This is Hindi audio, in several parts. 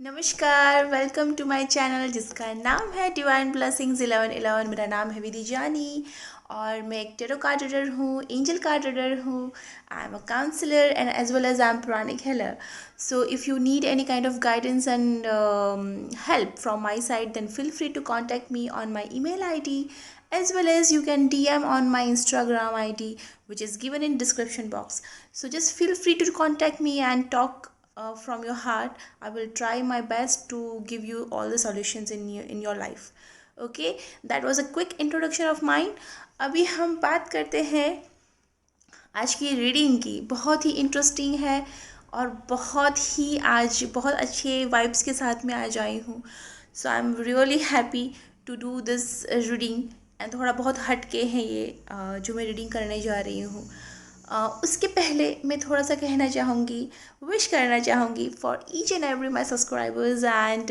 नमस्कार, वेलकम टू माय चैनल जिसका नाम है डिवाइन ब्लेसिंग्स 1111। मेरा नाम है विधि जानी और मैं एक टेरो कार्ड रीडर हूँ, एंजल कार्ड रीडर हूँ। I am a counsellor and as well as I am pranic healer. So if you need any kind of guidance and help from my side, then feel free to contact me on my email ID, as well as you can DM on my Instagram ID, which is given in description box. So just feel free to contact me and talk from your heart. I will try my best to give you all the solutions in your life. Okay, that was a quick introduction of mine. अभी हम बात करते हैं आज की रीडिंग की। बहुत ही इंटरेस्टिंग है और बहुत ही आज बहुत अच्छे वाइब्स के साथ में आज आई हूँ। So I am really happy to do this reading. And थोड़ा बहुत हट के है ये जो मैं रीडिंग करने जा रही हूँ। उसके पहले मैं थोड़ा सा कहना चाहूँगी, विश करना चाहूँगी for each and every my subscribers and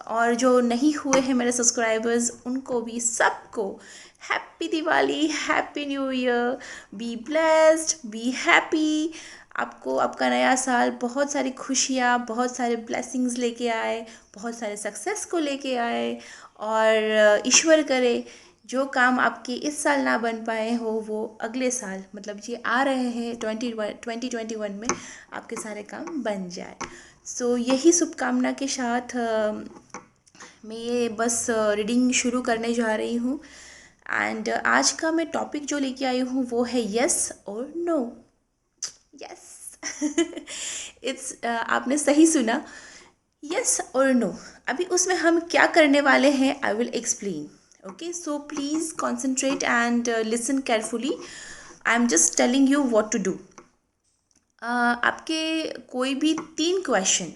और जो नहीं हुए हैं मेरे सब्सक्राइबर्स उनको भी सबको happy Diwali, happy new year, be blessed, be happy. आपको आपका नया साल बहुत सारी खुशियाँ, बहुत सारे ब्लेसिंग्स लेके आए, बहुत सारे सक्सेस को लेके आए और ईश्वर करे जो काम आपके इस साल ना बन पाए हो वो अगले साल मतलब ये आ रहे हैं 2021 में आपके सारे काम बन जाए। सो यही शुभकामना के साथ मैं ये बस रीडिंग शुरू करने जा रही हूँ। एंड आज का मैं टॉपिक जो लेके आई हूँ वो है यस और नो। यस इट्स आपने सही सुना, यस और नो। अभी उसमें हम क्या करने वाले हैं I will explain. Okay, so please concentrate and listen carefully. I am just telling you what to do. आपके कोई भी 3 क्वेश्चन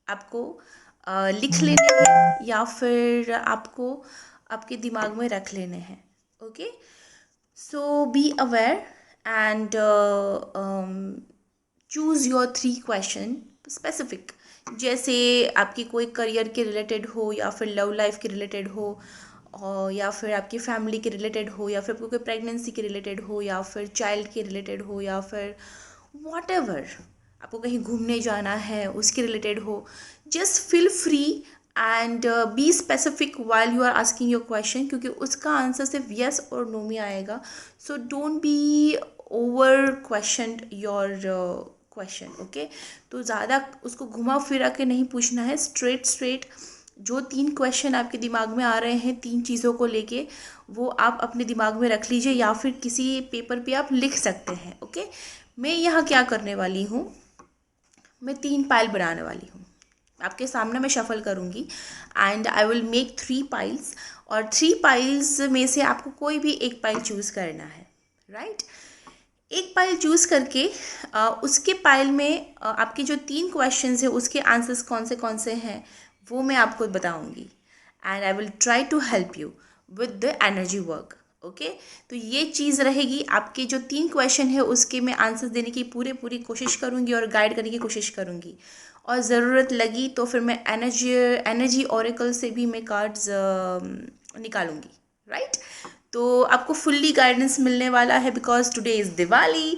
आपको लिख लेने हैं या फिर आपको आपके दिमाग में रख लेने हैं। Okay, so be aware and choose your 3 question specific. जैसे आपकी कोई करियर के रिलेटेड हो या फिर लव लाइफ के रिलेटेड हो और या फिर आपकी फैमिली के रिलेटेड हो या फिर आपको कोई प्रेगनेंसी के रिलेटेड हो या फिर चाइल्ड के रिलेटेड हो या फिर वॉट एवर आपको कहीं घूमने जाना है उसके रिलेटेड हो। Just feel free and be specific while you are asking your question, क्योंकि उसका आंसर सिर्फ यस और नो में आएगा। So don't be over question your question. Okay, तो ज़्यादा उसको घुमा फिरा के नहीं पूछना है, स्ट्रेट स्ट्रेट जो 3 क्वेश्चन आपके दिमाग में आ रहे हैं 3 चीज़ों को लेके वो आप अपने दिमाग में रख लीजिए या फिर किसी पेपर पे आप लिख सकते हैं। ओके, मैं यहाँ क्या करने वाली हूँ, मैं 3 पाइल बनाने वाली हूँ। आपके सामने मैं शफल करूँगी and I will make 3 piles और 3 पाइल्स में से आपको कोई भी एक पाइल चूज़ करना है। राइट, एक पाइल चूज़ करके उसके पाइल में आपके जो 3 क्वेश्चंस हैं उसके आंसर्स कौन से हैं वो मैं आपको बताऊंगी and I will try to help you with the energy work. Okay, तो ये चीज़ रहेगी, आपके जो 3 क्वेश्चन है उसके मैं आंसर्स देने की पूरी कोशिश करूँगी और गाइड करने की कोशिश करूँगी। और ज़रूरत लगी तो फिर मैं एनर्जी ओरेकल से भी मैं कार्ड्स निकालूंगी। राइट, तो आपको फुल्ली गाइडेंस मिलने वाला है because today is Diwali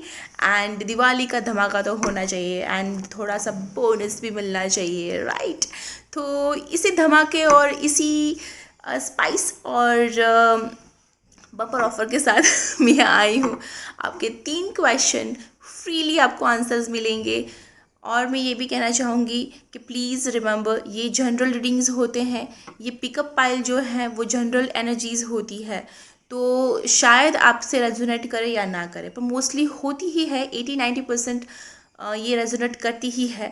and Diwali का धमाका तो होना चाहिए एंड थोड़ा सा बोनस भी मिलना चाहिए। राइट, तो इसी धमाके और इसी स्पाइस और बम्पर ऑफर के साथ मैं आई हूँ। आपके 3 क्वेश्चन फ्रीली आपको आंसर्स मिलेंगे। और मैं ये भी कहना चाहूँगी कि प्लीज़ रिमेंबर ये जनरल रीडिंग्स होते हैं, ये पिकअप पाइल जो है वो जनरल एनर्जीज़ होती है। तो शायद आपसे रेजोनेट करे या ना करे पर मोस्टली होती ही है, 80-90% ये रेजोनेट करती ही है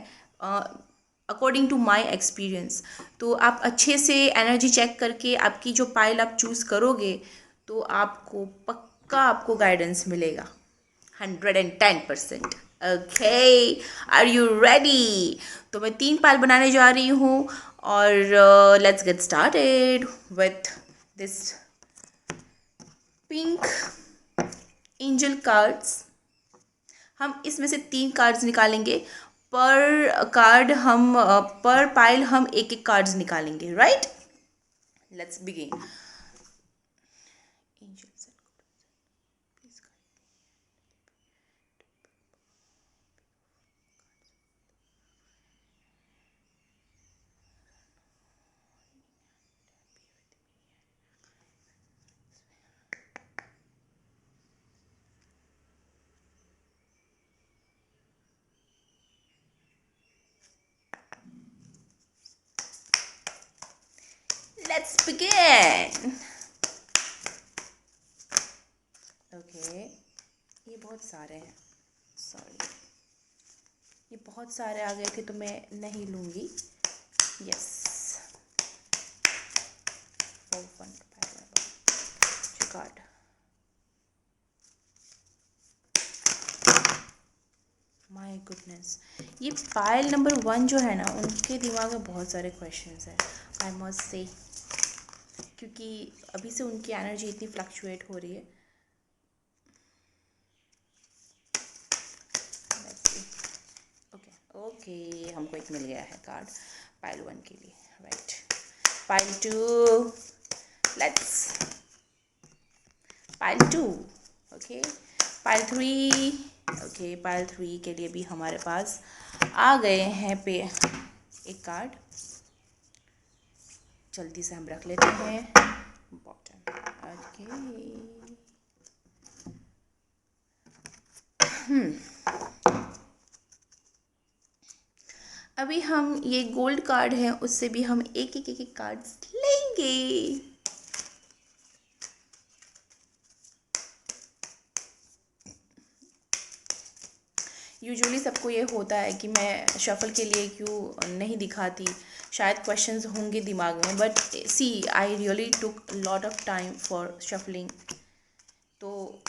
अकॉर्डिंग टू माई एक्सपीरियंस। तो आप अच्छे से एनर्जी चेक करके आपकी जो पाइल आप चूज़ करोगे तो आपको पक्का आपको गाइडेंस मिलेगा 110%। Okay, are you ready? तो मैं 3 पाइल बनाने जा रही हूँ और let's get started with this pink angel cards. हम इसमें से 3 कार्ड्स निकालेंगे। पर कार्ड हम पर पाइल हम एक एक कार्ड्स निकालेंगे। Right, let's begin. Let's begin. Okay, ये बहुत सारे हैं, सॉरी, ये बहुत सारे आ गए थे तो मैं नहीं लूँगी. Yes, card. माय गुडनेस, ये पाइल नंबर 1 जो है ना, उनके दिमाग में बहुत सारे क्वेश्चंस हैं, आई मस्ट से, क्योंकि अभी से उनकी एनर्जी इतनी फ्लक्चुएट हो रही है. ओके, हमको एक मिल गया है कार्ड पाइल 1 के लिए, right. Pile 2, let's pile 2. Okay, pile 3. Okay, pile 3 के लिए भी हमारे पास आ गए हैं पे एक कार्ड. जल्दी से हम रख लेते हैं बॉटम. ओके, अभी हम ये गोल्ड कार्ड है, उससे भी हम एक एक कार्ड्स लेंगे. यूजुअली सबको ये होता है कि मैं शफल के लिए क्यों नहीं दिखाती, शायद क्वेश्चंस होंगे दिमाग में, but see I really took lot of time for shuffling. तो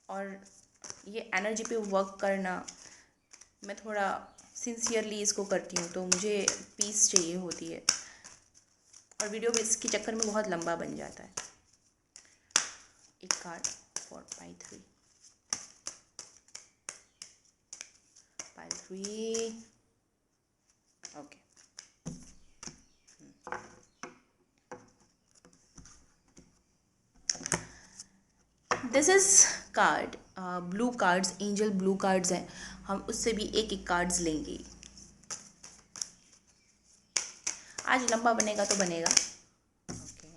और ये एनर्जी पे वर्क करना, मैं थोड़ा सिंसियरली इसको करती हूँ, तो मुझे पीस चाहिए होती है, और वीडियो भी इसके चक्कर में बहुत लंबा बन जाता है. एक card for pile 3. Pile 3. Okay, this is called blue cards, angel blue cards हैं, हम उससे भी एक एक कार्ड्स लेंगे. आज लंबा बनेगा तो बनेगा. Okay,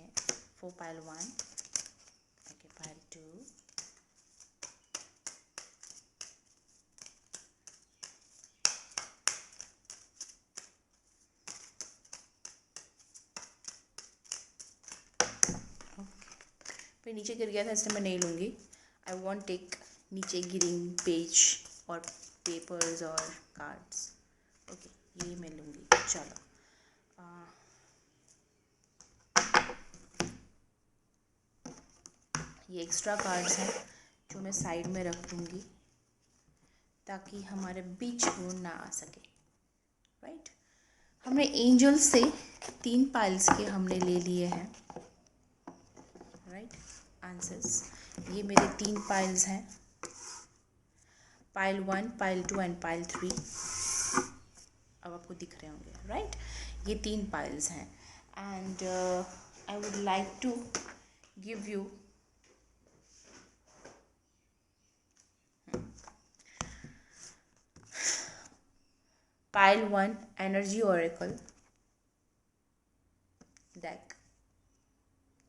for pile 1. Okay, pile 2. फिर नीचे गिर गया था, इसलिए मैं नहीं लूँगी. आई वॉन्ट टेक नीचे गिरिंग पेज और पेपर्स और कार्ड्स. ओके, ये मैं लूँगी. चलो, ये एक्स्ट्रा कार्ड्स हैं जो मैं साइड में रख दूँगी ताकि हमारे बीच वो ना आ सके, राइट. हमने एंजल से 3 पाइल्स के हमने ले लिए हैं, राइट, आंसर्स. ये मेरे 3 पाइल्स हैं, पाइल 1, पाइल 2 एंड पाइल 3. अब आपको दिख रहे होंगे, राइट. ये 3 पाइल्स हैं, and I would like to give you pile 1 energy oracle deck.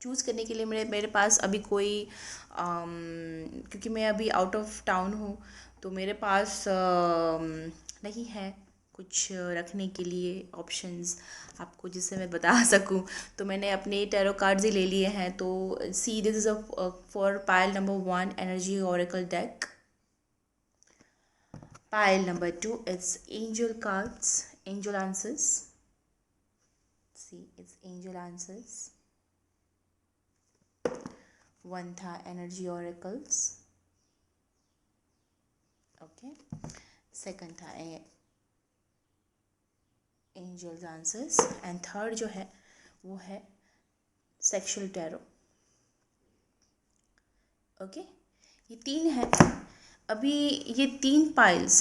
Choose करने के लिए मेरे पास अभी कोई क्योंकि मैं अभी आउट ऑफ टाउन हूँ, तो मेरे पास नहीं है कुछ रखने के लिए ऑप्शंस आपको जिससे मैं बता सकूं, तो मैंने अपने टैरो कार्ड्स ही ले लिए हैं. तो see, this is for pile number 1 energy oracle deck. Pile number 2 is angel cards, angel answers. See, it's angel answers. 1 था energy oracles. Okay. Second था angels answers, and third जो है वो है sexual tarot. Okay. ये 3 है. अभी ये 3 पाइल्स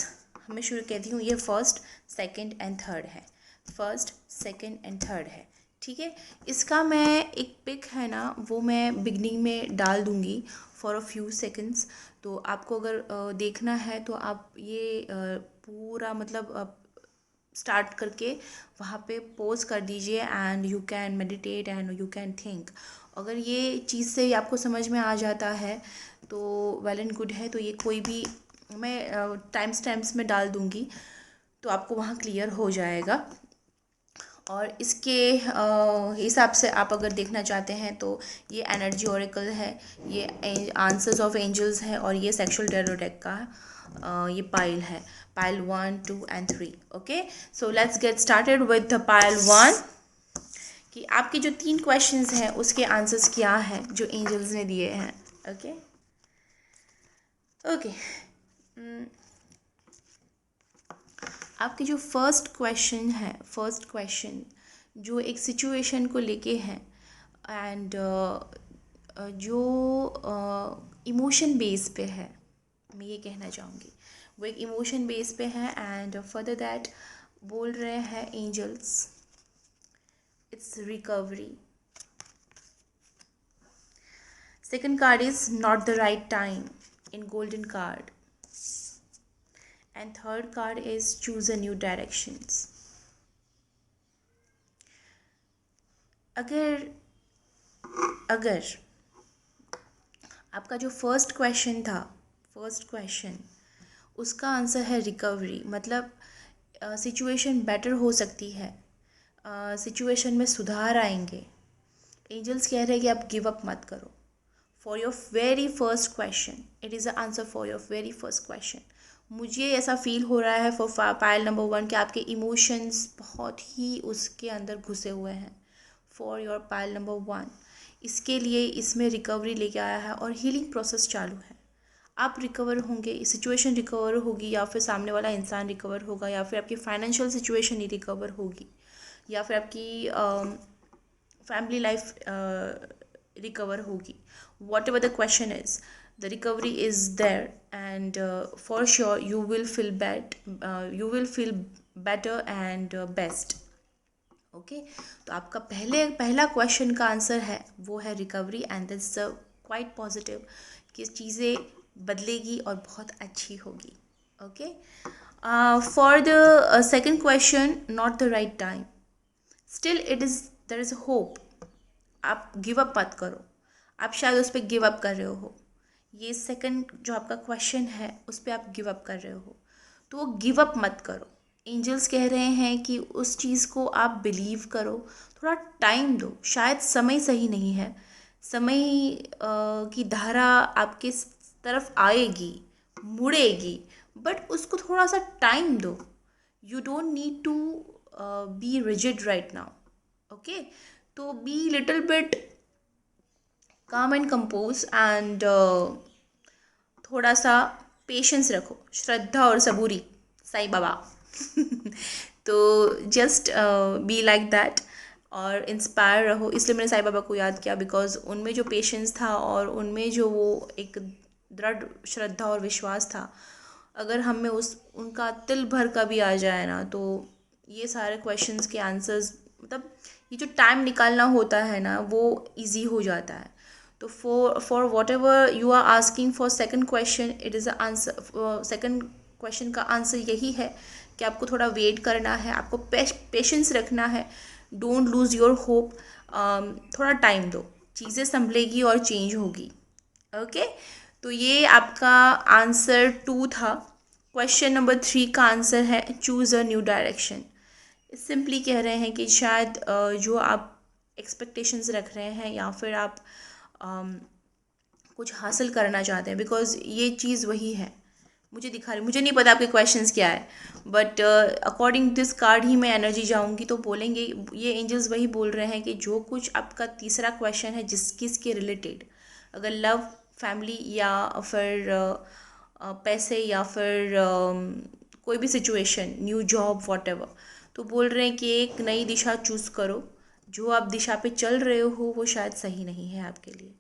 मैं शुरू कहती हूँ, ये फर्स्ट, सेकंड एंड थर्ड है. फर्स्ट, सेकंड एंड थर्ड है, ठीक है. इसका मैं एक पिक है ना, वो मैं बिगनिंग में डाल दूँगी फॉर अ फ्यू सेकंड्स. तो आपको अगर देखना है तो आप ये पूरा मतलब स्टार्ट करके वहाँ पे पोज कर दीजिए, and you can meditate and you can think. अगर ये चीज़ से आपको समझ में आ जाता है तो वेल एंड गुड है. तो ये कोई भी मैं टाइम स्टैम्प्स में डाल दूँगी, तो आपको वहाँ क्लियर हो जाएगा। और इसके हिसाब से आप अगर देखना चाहते हैं तो ये एनर्जी ओरेकल है, ये आंसर्स ऑफ एंजल्स है, और ये सेक्सुअल टैरो डेक का ये पाइल है, pile 1, 2 and 3। Okay, so let's get started with the pile 1 कि आपके जो 3 क्वेश्चंस हैं उसके आंसर्स क्या हैं जो एंजल्स ने दिए हैं। ओके ओके, आपके जो फर्स्ट क्वेश्चन जो एक सिचुएशन को लेके है, एंड जो इमोशन बेस पे है, मैं ये कहना चाहूँगी वो एक इमोशन बेस पे है। एंड फर्दर दैट बोल रहे हैं angels, it's recovery. Second card is not the right time in golden card, and third card is choose a new directions। अगर आपका जो फर्स्ट क्वेश्चन उसका आंसर है रिकवरी, मतलब सिचुएशन बेटर हो सकती है, सिचुएशन में सुधार आएंगे। एंजल्स कह रहे हैं कि आप गिव अप मत करो for your very first question, it is the answer for your very first question. मुझे ऐसा फील हो रहा है फॉर पाइल नंबर 1 कि आपके इमोशंस बहुत ही उसके अंदर घुसे हुए हैं फॉर योर पाइल नंबर 1। इसके लिए इसमें रिकवरी लेके आया है और हीलिंग प्रोसेस चालू है। आप रिकवर होंगे, सिचुएशन रिकवर होगी, या फिर सामने वाला इंसान रिकवर होगा, या फिर आपकी फाइनेंशियल सिचुएशन ही रिकवर होगी, या फिर आपकी फैमिली लाइफ रिकवर होगी। What ever the question is, the recovery is there, and for sure you will feel better and best। Okay, तो आपका पहला क्वेश्चन का आंसर है वो है recovery, and this quite positive कि चीज़ें बदलेगी और बहुत अच्छी होगी। Okay, for the second question not the right time, still there is hope. आप गिव अप मत करो, आप शायद उस पर गिव अप कर रहे हो। ये सेकंड जो आपका क्वेश्चन है उस पर आप गिव अप कर रहे हो, तो वो गिव अप मत करो। एंजल्स कह रहे हैं कि उस चीज़ को आप बिलीव करो, थोड़ा टाइम दो, शायद समय सही नहीं है, समय की धारा आपके तरफ आएगी, मुड़ेगी, बट उसको थोड़ा सा टाइम दो। You don't need to be rigid right now. Okay, तो be little bit calm and compose, and थोड़ा सा पेशेंस रखो, श्रद्धा और सबूरी, साईं बाबा। तो जस्ट बी लाइक दैट और इंस्पायर रहो। इसलिए मैंने साईं बाबा को याद किया, बिकॉज उनमें जो पेशेंस था और उनमें जो वो एक दृढ़ श्रद्धा और विश्वास था, अगर हम में उनका तिल भर का भी आ जाए ना, तो ये सारे क्वेश्चंस के आंसर्स, मतलब ये जो टाइम निकालना होता है ना, वो इजी हो जाता है। तो for whatever you are asking for second question, it is answer, second question का आंसर यही है कि आपको थोड़ा वेट करना है, आपको पेशेंस रखना है, डोंट लूज़ योर होप, थोड़ा टाइम दो, चीज़ें संभलेगी और चेंज होगी। ओके, तो ये आपका आंसर 2 था। क्वेश्चन नंबर 3 का आंसर है choose a new direction. Simply कह रहे हैं कि शायद जो आप एक्सपेक्टेशंस रख रहे हैं, या फिर आप कुछ हासिल करना चाहते हैं, बिकॉज ये चीज़ वही है मुझे दिखा रही। मुझे नहीं पता आपके क्वेश्चंस क्या है, बट अकॉर्डिंग दिस कार्ड ही मैं एनर्जी जाऊंगी तो बोलेंगे, ये एंजल्स वही बोल रहे हैं कि जो कुछ आपका तीसरा क्वेश्चन है किसके रिलेटेड, अगर लव, फैमिली, या फिर पैसे, या फिर कोई भी situation, new job, what ever, तो बोल रहे हैं कि एक नई दिशा चूज़ करो। जो आप दिशा पे चल रहे हो वो शायद सही नहीं है आपके लिए,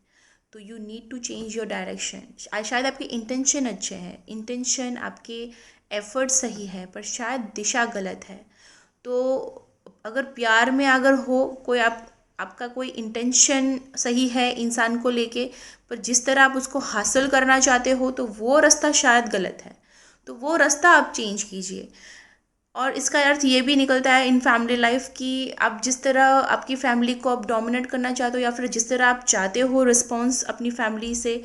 तो you need to change your direction. शायद आपके इंटेंशन अच्छे हैं, इंटेंशन आपके एफर्ट सही है, पर शायद दिशा गलत है। तो अगर प्यार में अगर हो कोई, आपका कोई इंटेंशन सही है इंसान को लेके, पर जिस तरह आप उसको हासिल करना चाहते हो तो वो रास्ता शायद गलत है, तो वो रास्ता आप चेंज कीजिए। और इसका अर्थ ये भी निकलता है इन फैमिली लाइफ कि आप जिस तरह आपकी फैमिली को आप डोमिनेट करना चाहते हो, या फिर जिस तरह आप चाहते हो रिस्पॉन्स अपनी फैमिली से,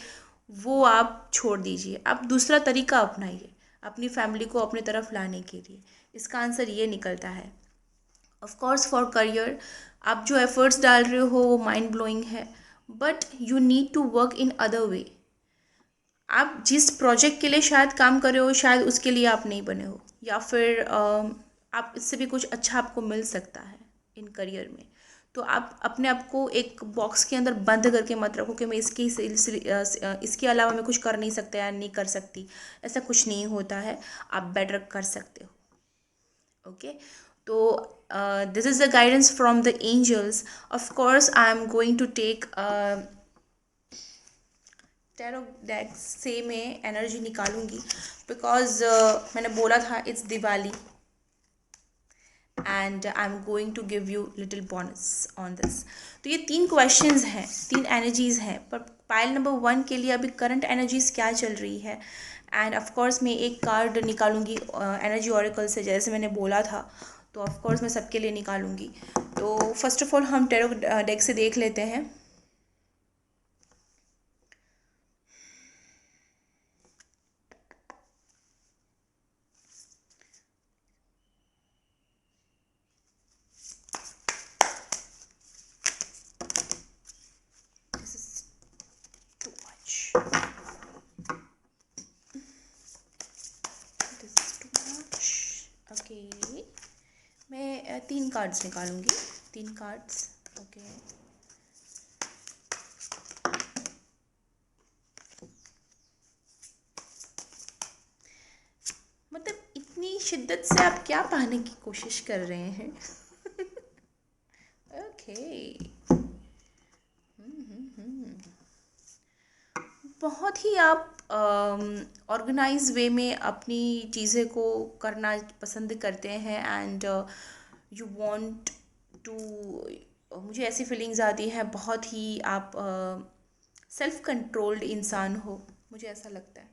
वो आप छोड़ दीजिए, आप दूसरा तरीका अपनाइए अपनी फैमिली को अपनी तरफ लाने के लिए। इसका आंसर ये निकलता है। ऑफ कोर्स फॉर करियर आप जो एफर्ट्स डाल रहे हो वो माइंड ब्लोइंग है, but you need to work in other way. आप जिस प्रोजेक्ट के लिए शायद काम कर रहे हो शायद उसके लिए आप नहीं बने हो, या फिर आप इससे भी कुछ अच्छा आपको मिल सकता है इन करियर में। तो आप अपने आप को एक बॉक्स के अंदर बंद करके मत रखो कि मैं इसके अलावा मैं कुछ कर नहीं सकता या नहीं कर सकती। ऐसा कुछ नहीं होता है, आप बेटर कर सकते हो। ओके, तो this is the guidance from the angels. Of course I am going to take tarot deck से मैं एनर्जी निकालूंगी, बिकॉज मैंने बोला था it's Diwali and I am going to give you little bonus on this. तो ये 3 क्वेश्चंस हैं, 3 एनर्जीज हैं, पर पाइल नंबर 1 के लिए अभी करंट एनर्जीज क्या चल रही है। एंड ऑफ कोर्स मैं एक कार्ड निकालूंगी एनर्जी ऑरेकल से, जैसे मैंने बोला था। तो ऑफ कोर्स मैं सबके लिए निकालूंगी। तो फर्स्ट ऑफ ऑल हम टैरो डेक से देख लेते हैं। This is too much, this is to much. Okay, मैं 3 कार्ड्स निकालूंगी, 3 कार्ड्स। ओके, मतलब इतनी शिद्दत से आप क्या पाने की कोशिश कर रहे हैं? ओके, बहुत ही आप ऑर्गेनाइज वे में अपनी चीज़ें को करना पसंद करते हैं एंड यू वांट टू, मुझे ऐसी फीलिंग्स आती हैं, बहुत ही आप सेल्फ कंट्रोल्ड इंसान हो, मुझे ऐसा लगता है।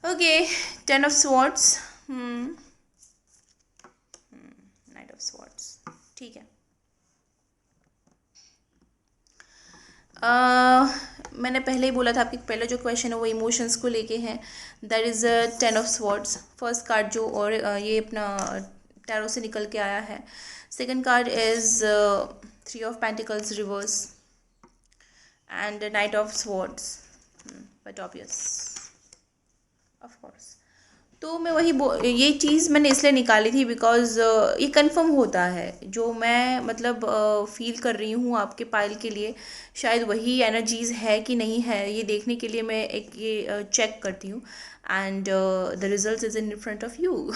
Okay, 10 of swords, night of swords, ठीक है। मैंने पहले ही बोला था आपकी पहला जो क्वेश्चन है वो इमोशंस को लेके है। That is 10 of swords, first card जो, और ये अपना टैरो से निकल के आया है। Second card is 3 of pentacles reverse and night of swords, but obvious of course. तो मैं वही ये चीज़ मैंने इसलिए निकाली थी बिकॉज ये कंफर्म होता है जो मैं मतलब फील कर रही हूँ आपके पाइल के लिए, शायद वही एनर्जीज है कि नहीं है, ये देखने के लिए मैं एक ये चेक करती हूँ and the result is in front of you.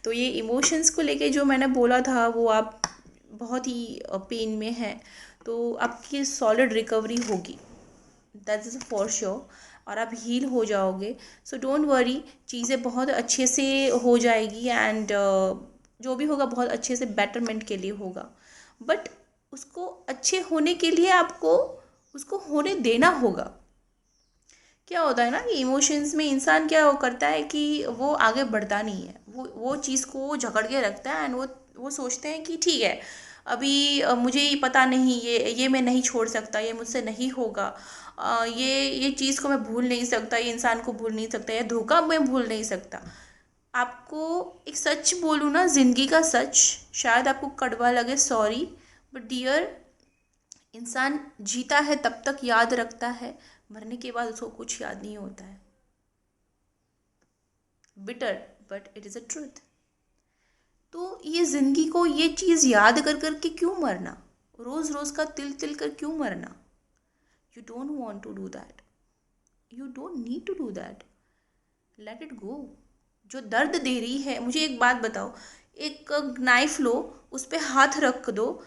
तो ये इमोशंस को लेके जो मैंने बोला था वो आप बहुत ही पेन में हैं, तो आपकी सॉलिड रिकवरी होगी, दैट इज़ फॉर श्योर, और आप हील हो जाओगे। सो डोंट वरी, चीज़ें बहुत अच्छे से हो जाएगी एंड जो भी होगा बहुत अच्छे से बेटरमेंट के लिए होगा। बट उसको अच्छे होने के लिए आपको उसको होने देना होगा। क्या होता है ना कि इमोशंस में इंसान क्या वो करता है कि वो आगे बढ़ता नहीं है, वो चीज़ को वो झगड़ के रखता है एंड वो सोचते हैं कि ठीक है अभी मुझे ये पता नहीं, ये मैं नहीं छोड़ सकता, ये मुझसे नहीं होगा, ये चीज़ को मैं भूल नहीं सकता, ये इंसान को भूल नहीं सकता, ये धोखा मैं भूल नहीं सकता। आपको एक सच बोलूँ ना, ज़िंदगी का सच, शायद आपको कड़वा लगे, सॉरी, बट डियर, इंसान जीता है तब तक याद रखता है, मरने के बाद उसको कुछ याद नहीं होता है। Bitter, but it is a truth. तो ये ज़िंदगी को ये चीज़ याद कर कर के क्यों मरना, रोज़ रोज़ का तिल तिल कर क्यों मरना? You don't want to do that, you don't need to do that, let it go. जो दर्द दे रही है, मुझे एक बात बताओ, एक नाइफ लो, उस पर हाथ रख दो,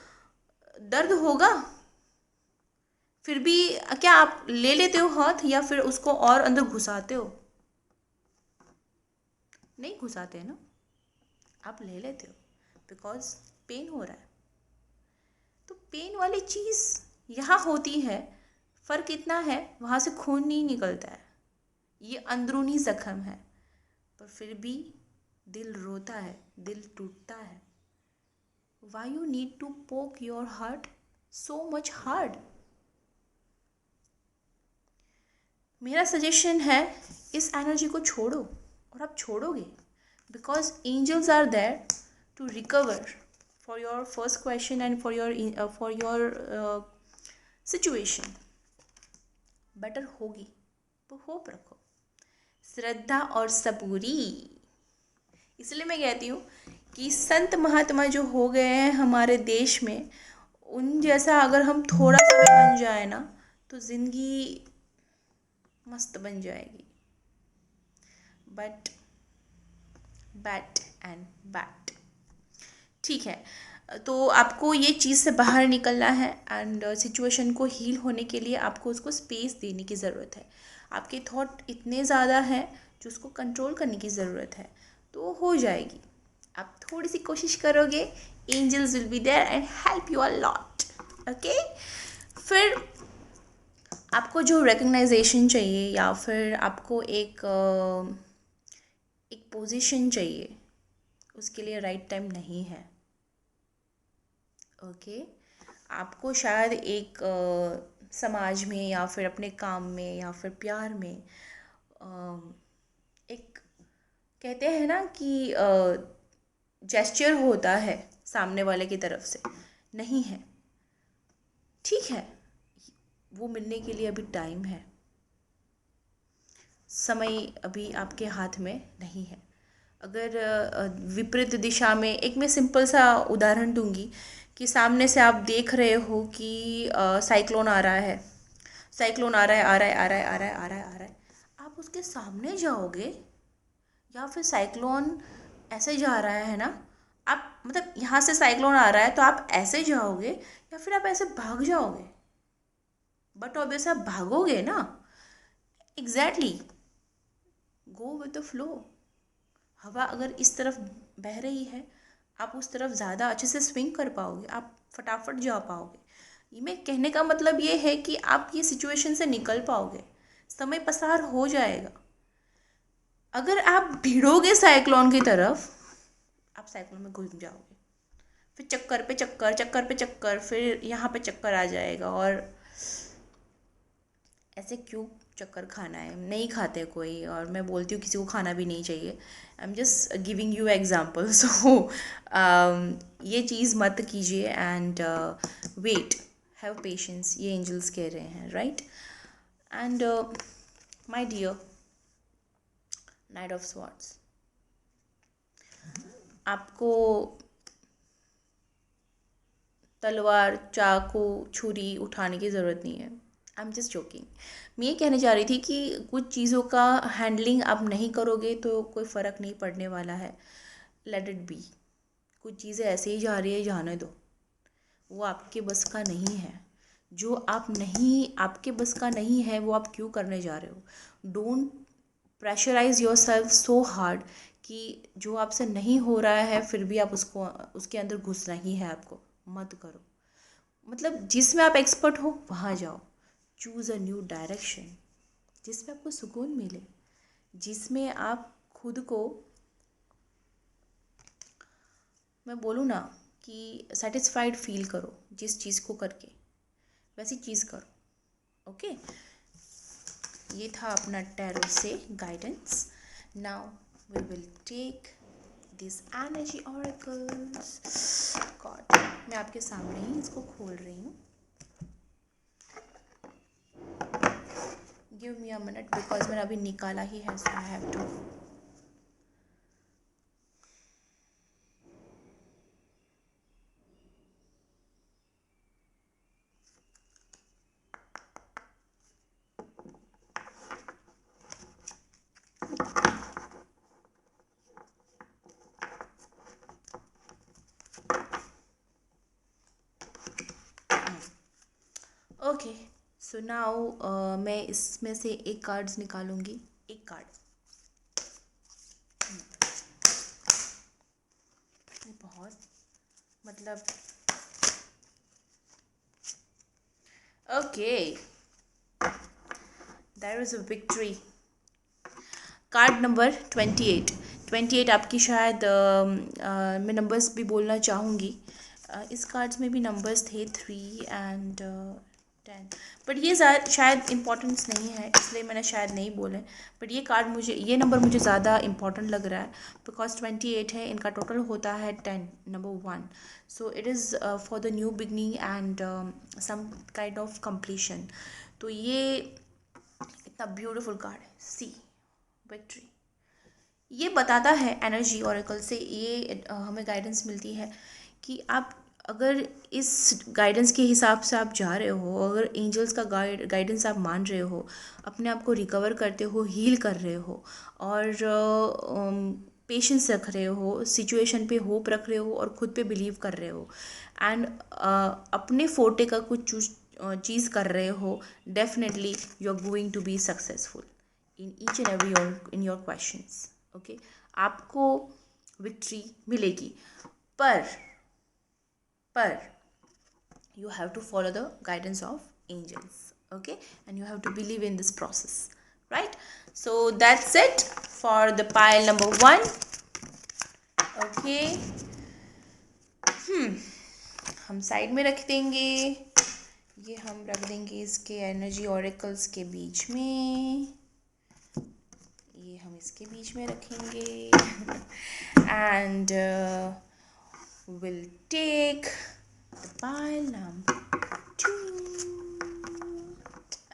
दर्द होगा? फिर भी क्या आप ले लेते हो हाथ या फिर उसको और अंदर घुसाते हो? नहीं घुसाते हैं ना, आप ले लेते हो बिकॉज पेन हो रहा है। तो पेन वाली चीज़ यहाँ होती है, फ़र्क इतना है वहाँ से खून नहीं निकलता है, ये अंदरूनी ज़ख्म है, पर फिर भी दिल रोता है, दिल टूटता है। Why you need to poke your heart so much hard? मेरा सजेशन है इस एनर्जी को छोड़ो और आप छोड़ोगे, because angels are there to recover for your first question and for your situation. Better होगी, तो होप रखो, श्रद्धा और सबूरी। इसलिए मैं कहती हूँ कि संत महात्मा जो हो गए हैं हमारे देश में, उन जैसा अगर हम थोड़ा सा भी बन जाए ना, तो ज़िंदगी मस्त बन जाएगी। बट बैट एंड बैट, ठीक है। तो आपको ये चीज़ से बाहर निकलना है एंड सिचुएशन को हील होने के लिए आपको उसको स्पेस देने की ज़रूरत है। आपके थॉट इतने ज़्यादा हैं जो उसको कंट्रोल करने की ज़रूरत है, तो हो जाएगी। आप थोड़ी सी कोशिश करोगे, angels will be there and help you a lot. Okay, फिर आपको जो रिकग्नाइजेशन चाहिए या फिर आपको एक पोजीशन चाहिए, उसके लिए राइट टाइम नहीं है। ओके, आपको शायद एक समाज में या फिर अपने काम में या फिर प्यार में एक कहते हैं ना कि जेस्चर होता है सामने वाले की तरफ से, नहीं है, ठीक है, वो मिलने के लिए अभी टाइम है, समय अभी आपके हाथ में नहीं है। अगर विपरीत दिशा में, एक मैं सिंपल सा उदाहरण दूंगी कि सामने से आप देख रहे हो कि साइक्लोन आ रहा है, साइक्लोन आ रहा है, आ रहा है, आ रहा है, आ रहा है, आ रहा है, आ रहा है, आप उसके सामने जाओगे या फिर साइक्लोन ऐसे जा रहा है ना, आप मतलब यहाँ से साइक्लोन आ रहा है तो आप ऐसे जाओगे या फिर आप ऐसे भाग जाओगे? बट ऑब्वियस आप भागोगे ना। Exactly, go with the flow. हवा अगर इस तरफ बह रही है, आप उस तरफ ज़्यादा अच्छे से स्विंग कर पाओगे, आप फटाफट जा पाओगे। ये मैं कहने का मतलब ये है कि आप ये सिचुएशन से निकल पाओगे, समय पसार हो जाएगा। अगर आप भिड़ोगे साइक्लोन की तरफ, आप साइक्लोन में घुस जाओगे, फिर चक्कर पे चक्कर, चक्कर पे चक्कर, फिर यहाँ पे चक्कर आ जाएगा। और ऐसे क्यों चक्कर खाना है, नहीं खाते कोई, और मैं बोलती हूँ किसी को खाना भी नहीं चाहिए। I am just giving you example. So ये चीज़ मत कीजिए एंड वेट, हैव पेशेंस, ये एंजल्स कह रहे हैं, right. And my dear knight of swords, आपको तलवार, चाकू, छुरी उठाने की ज़रूरत नहीं है। I am just joking. मैं ये कहने जा रही थी कि कुछ चीज़ों का हैंडलिंग आप नहीं करोगे तो कोई फ़र्क नहीं पड़ने वाला है। Let it be. कुछ चीज़ें ऐसे ही जा रही है, जाने दो, वो आपके बस का नहीं है। जो आप नहीं, आपके बस का नहीं है, वो आप क्यों करने जा रहे हो? Don't pressurise your self so hard कि जो आपसे नहीं हो रहा है फिर भी आप उसको, उसके अंदर घुसना ही है आपको। मत करो। मतलब जिसमें आप एक्सपर्ट हो वहाँ जाओ। चूज़ अ न्यू डायरेक्शन जिसमें आपको सुकून मिले, जिसमें आप खुद को, मैं बोलूँ ना कि सेटिस्फाइड फील करो जिस चीज़ को करके, वैसी चीज़ करो। ओके, ये था अपना टैरो से guidance. Now we will take this energy oracles. God, मैं आपके सामने ही इसको खोल रही हूँ। Give me a minute because मैंने अभी निकाला ही है, so I have to. Okay, so now मैं इसमें से एक कार्ड्स निकालूंगी। एक कार्ड, बहुत मतलब, okay, there is a victory. Card number 28। 28 आपकी शायद मैं नंबर्स भी बोलना चाहूँगी। इस कार्ड्स में भी नंबर्स थे 3 एंड 10। बट ये शायद इम्पोर्टेंस नहीं है, इसलिए मैंने शायद नहीं बोले। बट ये कार्ड मुझे, ये नंबर मुझे ज़्यादा इम्पोर्टेंट लग रहा है, बिकॉज 28 है, इनका टोटल होता है 10, number 1। So it is for the new beginning and some kind of completion. तो ये इतना ब्यूटीफुल कार्ड है, सी विक्ट्री। ये बताता है एनर्जी ऑरेकल से, ये हमें गाइडेंस मिलती है कि आप अगर इस गाइडेंस के हिसाब से आप जा रहे हो, अगर एंजल्स का गाइडेंस आप मान रहे हो, अपने आप को रिकवर करते हो, हील कर रहे हो, और पेशेंस रख रहे हो, सिचुएशन पे होप रख रहे हो, और खुद पे बिलीव कर रहे हो, एंड अपने फोर्टे का कुछ चीज़ कर रहे हो, definitely you are going to be successful in each and every in your questions. Okay, आपको विक्ट्री मिलेगी, पर you have to follow the guidance of angels, okay, and you have to believe in this process, right? So that's it for the pile number 1. okay, हम साइड में रख देंगे, ये हम रख देंगे इसके एनर्जी ऑरेकल्स के बीच में, ये हम इसके बीच में रखेंगे, and we'll take the pile number 2.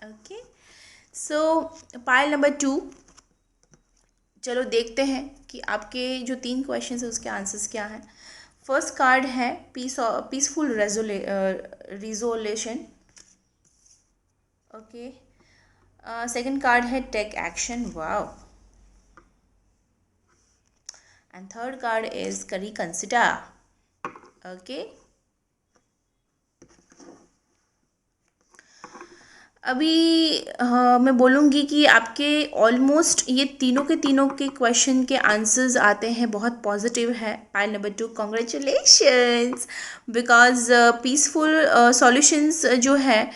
okay, so pile number 2, चलो देखते हैं कि आपके जो 3 क्वेश्चंस है उसके आंसर्स क्या हैं। फर्स्ट कार्ड है peaceful resolution, okay. Second card है take action, wow. And third card is reconsider, okay. अभी मैं बोलूँगी कि आपके ऑलमोस्ट ये तीनों के क्वेश्चन के आंसर्स आते हैं, बहुत पॉजिटिव है। Pile number 2, congratulations, because peaceful solutions जो है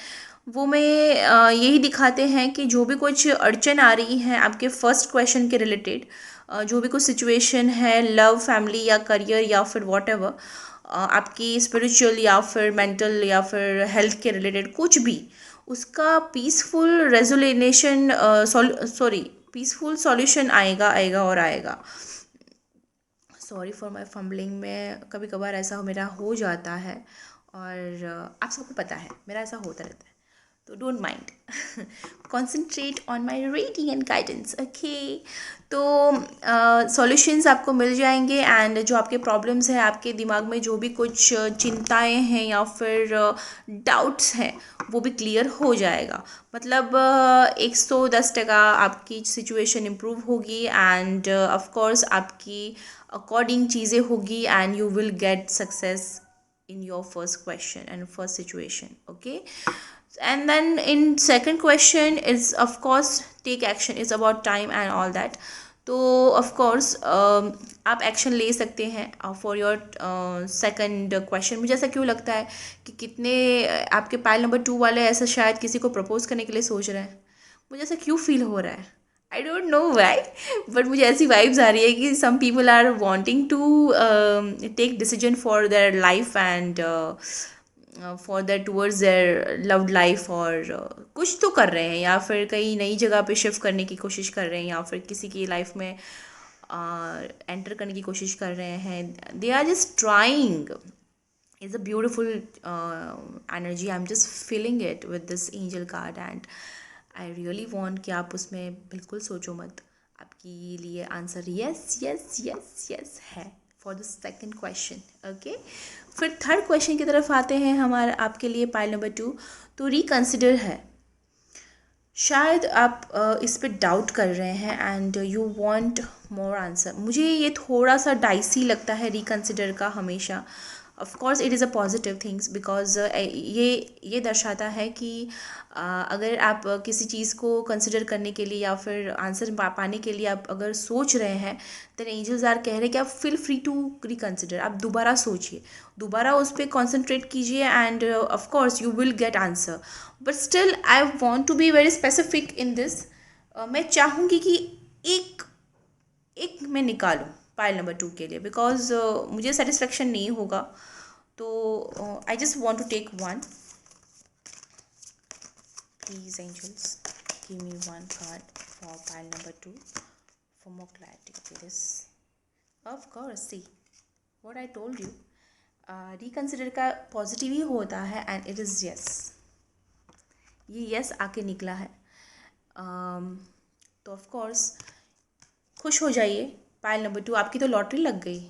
वो में यही दिखाते हैं कि जो भी कुछ अड़चन आ रही है आपके फर्स्ट क्वेश्चन के रिलेटेड, जो भी कुछ सिचुएशन है, लव, फैमिली या करियर या फिर वॉट एवर, आपकी स्पिरिचुअल या फिर मेंटल या फिर हेल्थ के रिलेटेड कुछ भी, उसका पीसफुल रेजोल्यूशन पीसफुल सॉल्यूशन आएगा और आएगा। सॉरी फॉर माई फम्बलिंग, में कभी कभार ऐसा मेरा हो जाता है, और आप सबको पता है मेरा ऐसा होता रहता है, तो don't mind, concentrate on my reading and guidance, okay. तो सॉल्यूशंस आपको मिल जाएंगे, एंड जो आपके प्रॉब्लम्स हैं, आपके दिमाग में जो भी कुछ चिंताएं हैं या फिर डाउट्स हैं, वो भी क्लियर हो जाएगा। मतलब 110% आपकी सिचुएशन इम्प्रूव होगी, एंड ऑफ कोर्स आपकी अकॉर्डिंग चीज़ें होगी, and you will get success in your first question and first situation, okay. And then in second question is of course take action, is about time and all that. तो of course आप एक्शन ले सकते हैं फॉर योर सेकंड क्वेश्चन। मुझे ऐसा क्यों लगता है कि कितने आपके पाइल नंबर 2 वाले ऐसा शायद किसी को प्रपोज करने के लिए सोच रहे हैं, मुझे ऐसा क्यों फील हो रहा है, I don't know why, but मुझे ऐसी वाइब्स आ रही है कि some people are wanting to take decision for their life and for their towards their loved life, और कुछ तो कर रहे हैं, या फिर कहीं नई जगह पे शिफ्ट करने की कोशिश कर रहे हैं, या फिर किसी की लाइफ में एंटर करने की कोशिश कर रहे हैं। They are just trying, is a beautiful energy, I am just feeling it with this angel card, and I really want कि आप उसमें बिल्कुल सोचो मत, आपके लिए answer yes yes yes yes है for the second question, okay. फिर थर्ड क्वेश्चन की तरफ आते हैं हमारे आपके लिए पाइल नंबर 2, तो रिकंसिडर है। शायद आप इस पर डाउट कर रहे हैं and you want more answer. मुझे ये थोड़ा सा डाइसी लगता है रिकंसिडर का हमेशा। Of course it is a positive things, because ये दर्शाता है कि अगर आप किसी चीज़ को कंसिडर करने के लिए या फिर आंसर पाने के लिए आप अगर सोच रहे हैं, देन एंजल्स आर कह रहे हैं कि आप फील फ्री टू रिकंसिडर, आप दोबारा सोचिए, दोबारा उस पर कॉन्सेंट्रेट कीजिए, and of course you will get answer. But still I want to be very specific in this. मैं चाहूँगी कि एक मैं निकालूँ पाइल नंबर 2 के लिए, बिकॉज मुझे सेटिस्फेक्शन नहीं होगा, तो I just want to take one. Please, angels, give me one card for pile number 2 for more clarity. Okay, this, of course, see what I told you. Reconsider का पॉजिटिव ही होता है एंड इट इज़ यस. ये यस आके निकला है. तो ऑफ कोर्स खुश हो जाइए. पाइल नंबर 2 आपकी तो लॉटरी लग गई.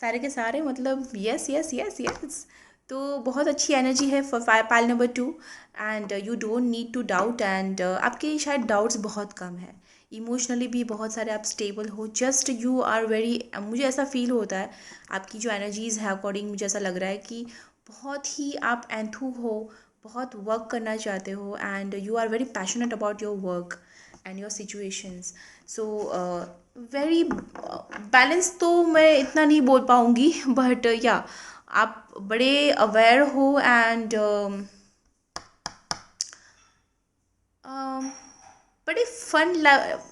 सारे के सारे मतलब यस यस यस यस. तो बहुत अच्छी एनर्जी है for pile number 2 and you don't need to doubt. And आपके शायद डाउट्स बहुत कम है. इमोशनली भी बहुत सारे आप स्टेबल हो. जस्ट यू आर वेरी, मुझे ऐसा फील होता है आपकी जो एनर्जीज़ है अकॉर्डिंग मुझे ऐसा लग रहा है कि बहुत ही आप एंथू हो, बहुत वर्क करना चाहते हो and you are very passionate about your work and your situations. So very balance तो मैं इतना नहीं बोल पाऊँगी बट या आप बड़े अवेयर हो एंड बड़े फन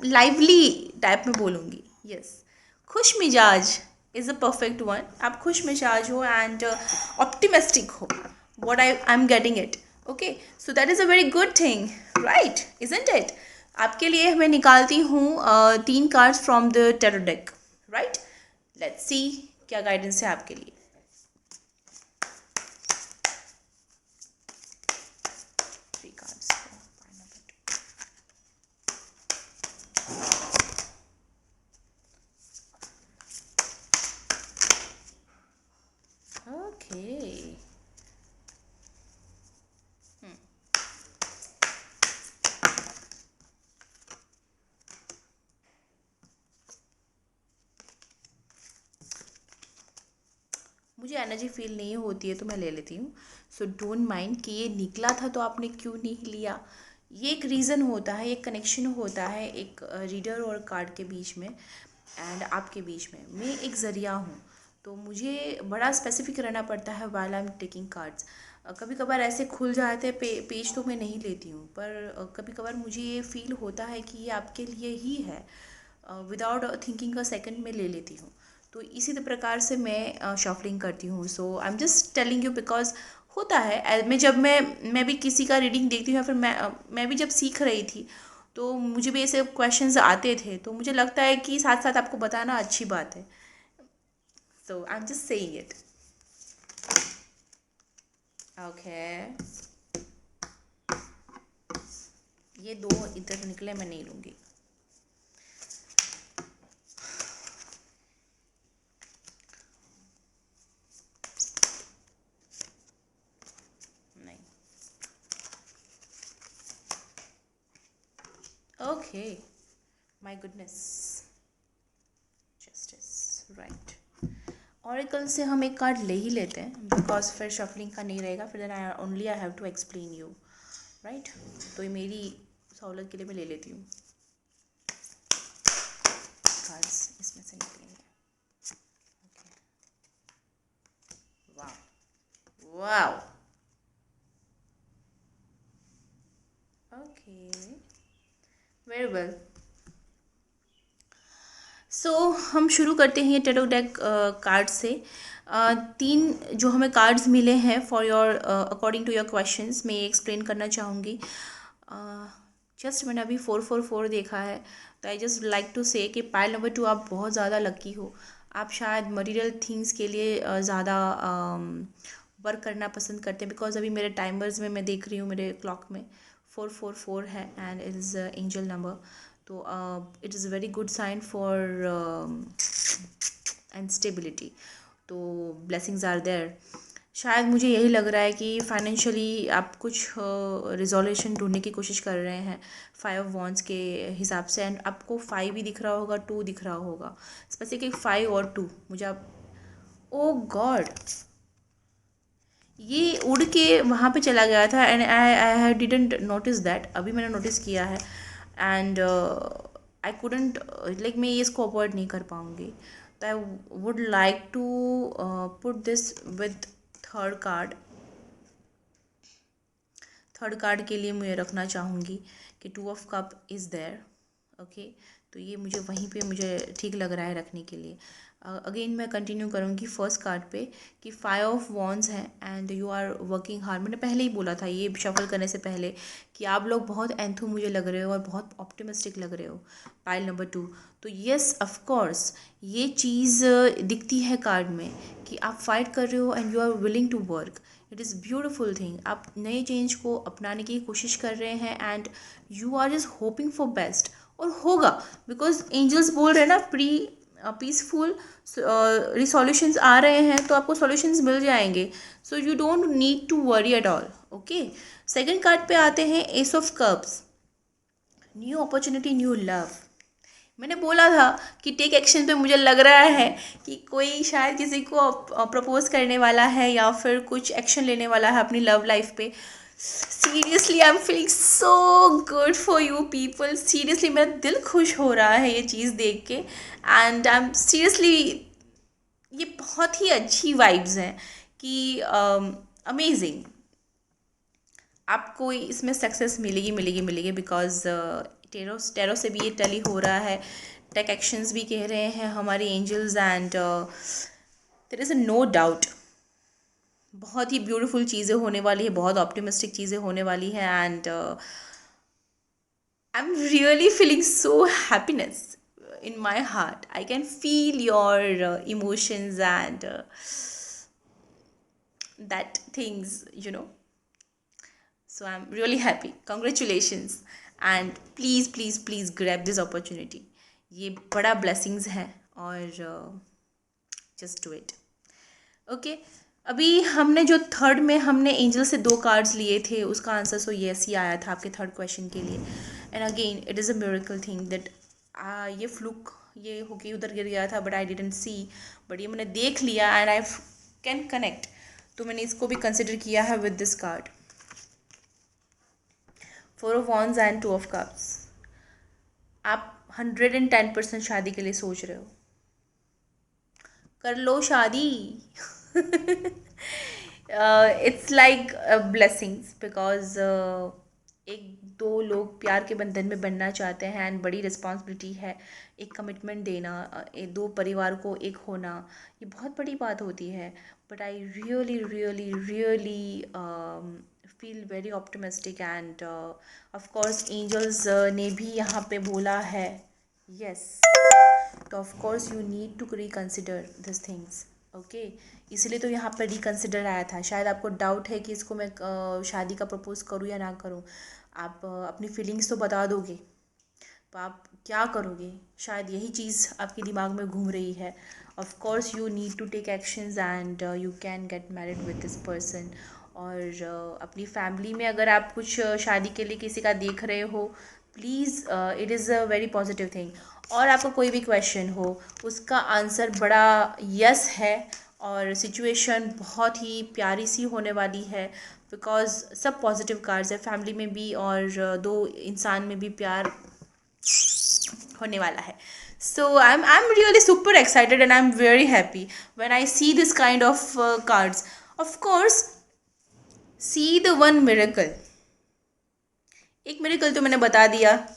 लाइवली टाइप में बोलूँगी. यस, खुश मिजाज इज़ अ परफेक्ट वन. आप खुश मिजाज हो एंड ऑप्टिमिस्टिक हो. what I'm getting it. Okay, so that is a very good thing, right, isn't it? आपके लिए मैं निकालती हूँ 3 cards from the tarot deck. Right, let's see क्या गाइडेंस है आपके लिए. Okay. मुझे एनर्जी फील नहीं होती है तो मैं ले लेती हूँ. सो डोंट माइंड कि ये निकला था तो आपने क्यों नहीं लिया. ये एक रीज़न होता है, एक कनेक्शन होता है एक रीडर और कार्ड के बीच में एंड आपके बीच में. मैं एक ज़रिया हूँ तो मुझे बड़ा स्पेसिफिक रहना पड़ता है while I am taking cards. कभी कभार ऐसे खुल जाते हैं पेज तो मैं नहीं लेती हूँ, पर कभी कभार मुझे ये फील होता है कि ये आपके लिए ही है. विदाउट थिंकिंग अ सेकंड में ले लेती हूँ. तो इसी प्रकार से मैं शफलिंग करती हूँ. So I am just telling you because होता है. मैं भी किसी का रीडिंग देखती हूँ या फिर मैं भी जब सीख रही थी तो मुझे भी ऐसे क्वेश्चंस आते थे तो मुझे लगता है कि साथ साथ आपको बताना अच्छी बात है. So I am just saying it. Okay, ये 2 इधर निकले, मैं नहीं लूँगी. Okay, my goodness, justice, right. Oracle से हम एक कार्ड ले ही लेते हैं बिकॉज फिर शफलिंग का नहीं रहेगा. फिर then I have to explain you, right. तो ये मेरी सहूलत के लिए मैं ले लेती हूँ. कार्ड्स इसमें से निकलेंगे. Wow wow. Okay, very well. So हम शुरू करते हैं ये टेरो डेक कार्ड से. 3 जो हमें कार्ड्स मिले हैं for your according to your questions मैं ये एक्सप्लेन करना चाहूँगी. जस्ट मैंने अभी 444 देखा है तो आई जस्ट लाइक टू से कि पाइल नंबर 2 आप बहुत ज़्यादा लकी हो. आप शायद मटेरियल थिंग्स के लिए ज़्यादा वर्क करना पसंद करते हैं बिकॉज अभी मेरे टाइमर्स में मैं देख रही हूँ मेरे क्लॉक में 444 है and it is angel number. तो it is very good sign for and stability. तो ब्लेसिंग्स आर देयर. शायद मुझे यही लग रहा है कि फाइनेंशियली आप कुछ रिजोल्यूशन ढूंढने की कोशिश कर रहे हैं 5 ऑफ वॉन्ड्स के हिसाब से. एंड आपको 5 भी दिख रहा होगा, 2 दिख रहा होगा, स्पेसिफिक 5 और 2 मुझे आप. ओ गॉड, ये उड़ के वहाँ पे चला गया था and I didn't notice that. अभी मैंने नोटिस किया है एंड आई कुडंट लाइक मैं इसको अवॉइड नहीं कर पाऊँगी. तो I would like to put this with third card. Third card के लिए मुझे रखना चाहूँगी कि 2 of cup is there. Okay, तो ये मुझे वहीं पे मुझे ठीक लग रहा है रखने के लिए. अगेन मैं कंटिन्यू करूँगी फर्स्ट कार्ड पे कि 5 ऑफ वॉन्ड्स है and you are working hard. मैंने पहले ही बोला था ये शफल करने से पहले कि आप लोग बहुत एंथू मुझे लग रहे हो और बहुत ऑप्टिमिस्टिक लग रहे हो। पाइल नंबर 2, तो यस ऑफ कोर्स ये चीज़ दिखती है कार्ड में कि आप फाइट कर रहे हो and you are willing to work. It is beautiful thing. आप नए चेंज को अपनाने की कोशिश कर रहे हैं and you are just hoping for best. और होगा, बिकॉज एंजल्स बोल रहे हैं ना प्री पीसफुल रिसोल्यूशंस आ रहे हैं, तो आपको सॉल्यूशंस मिल जाएंगे। So you don't need to worry at all. Okay, second card पे आते हैं ace of cups. New opportunity, new love. मैंने बोला था कि टेक एक्शन पे मुझे लग रहा है कि कोई शायद किसी को प्रपोज करने वाला है या फिर कुछ एक्शन लेने वाला है अपनी लव लाइफ पे। Seriously I am feeling so good for you people. Seriously मेरा दिल खुश हो रहा है ये चीज़ देख के एंड आई एम सीरियसली, ये बहुत ही अच्छी वाइब्स हैं कि अमेजिंग। आपको इसमें सक्सेस मिलेगी मिलेगी मिलेगी, बिकॉज टेरो से भी ये टली हो रहा है। टेक एक्शंस भी कह रहे हैं हमारे angels and there is a no doubt बहुत ही ब्यूटीफुल चीज़ें होने वाली है, बहुत ऑप्टिमिस्टिक चीज़ें होने वाली हैं and I am really feeling so happiness in my heart. I can feel your emotions and that things. So I'm really happy. Congratulations. And please, please, please grab this opportunity. ये बड़ा blessings है और just do it. ओके, अभी हमने जो थर्ड में हमने एंजल से 2 कार्ड्स लिए थे उसका आंसर सो येस ही आया था आपके थर्ड क्वेश्चन के लिए। And again it is a miracle thing that ये फ्लूक ये होके उधर गिर गया था but I didn't see, but ये मैंने देख लिया एंड आई कैन कनेक्ट, तो मैंने इसको भी कंसिडर किया है with this card. 4 of wands and 2 of cups. आप 110% शादी के लिए सोच रहे हो, कर लो शादी। इट्स लाइक ब्लेसिंग्स बिकॉज एक दो लोग प्यार के बंधन में बनना चाहते हैं एंड बड़ी रिस्पॉन्सिबिलिटी है, एक कमिटमेंट देना, दो परिवार को एक होना, ये बहुत बड़ी बात होती है। But I really really really feel very optimistic and of course angels ने भी यहाँ पे बोला है यस, तो of course you need to reconsider this things. Okay, इसलिए तो यहाँ पर रिकन्सिडर आया था। शायद आपको डाउट है कि इसको मैं शादी का प्रपोज करूँ या ना करूँ। आप अपनी फीलिंग्स तो बता दोगे, तो आप क्या करोगे, शायद यही चीज़ आपके दिमाग में घूम रही है। Of course you need to take actions and you can get married with this person. और अपनी फैमिली में अगर आप कुछ शादी के लिए किसी का देख रहे हो, please it is a very positive thing. और आपका कोई भी क्वेश्चन हो उसका आंसर बड़ा यस है और सिचुएशन बहुत ही प्यारी सी होने वाली है, बिकॉज सब पॉजिटिव कार्ड्स है, फैमिली में भी और दो इंसान में भी प्यार होने वाला है। So I'm really super excited and I'm very happy when I see this kind of cards. Of course, see the one miracle. एक मिरेकल तो मैंने बता दिया,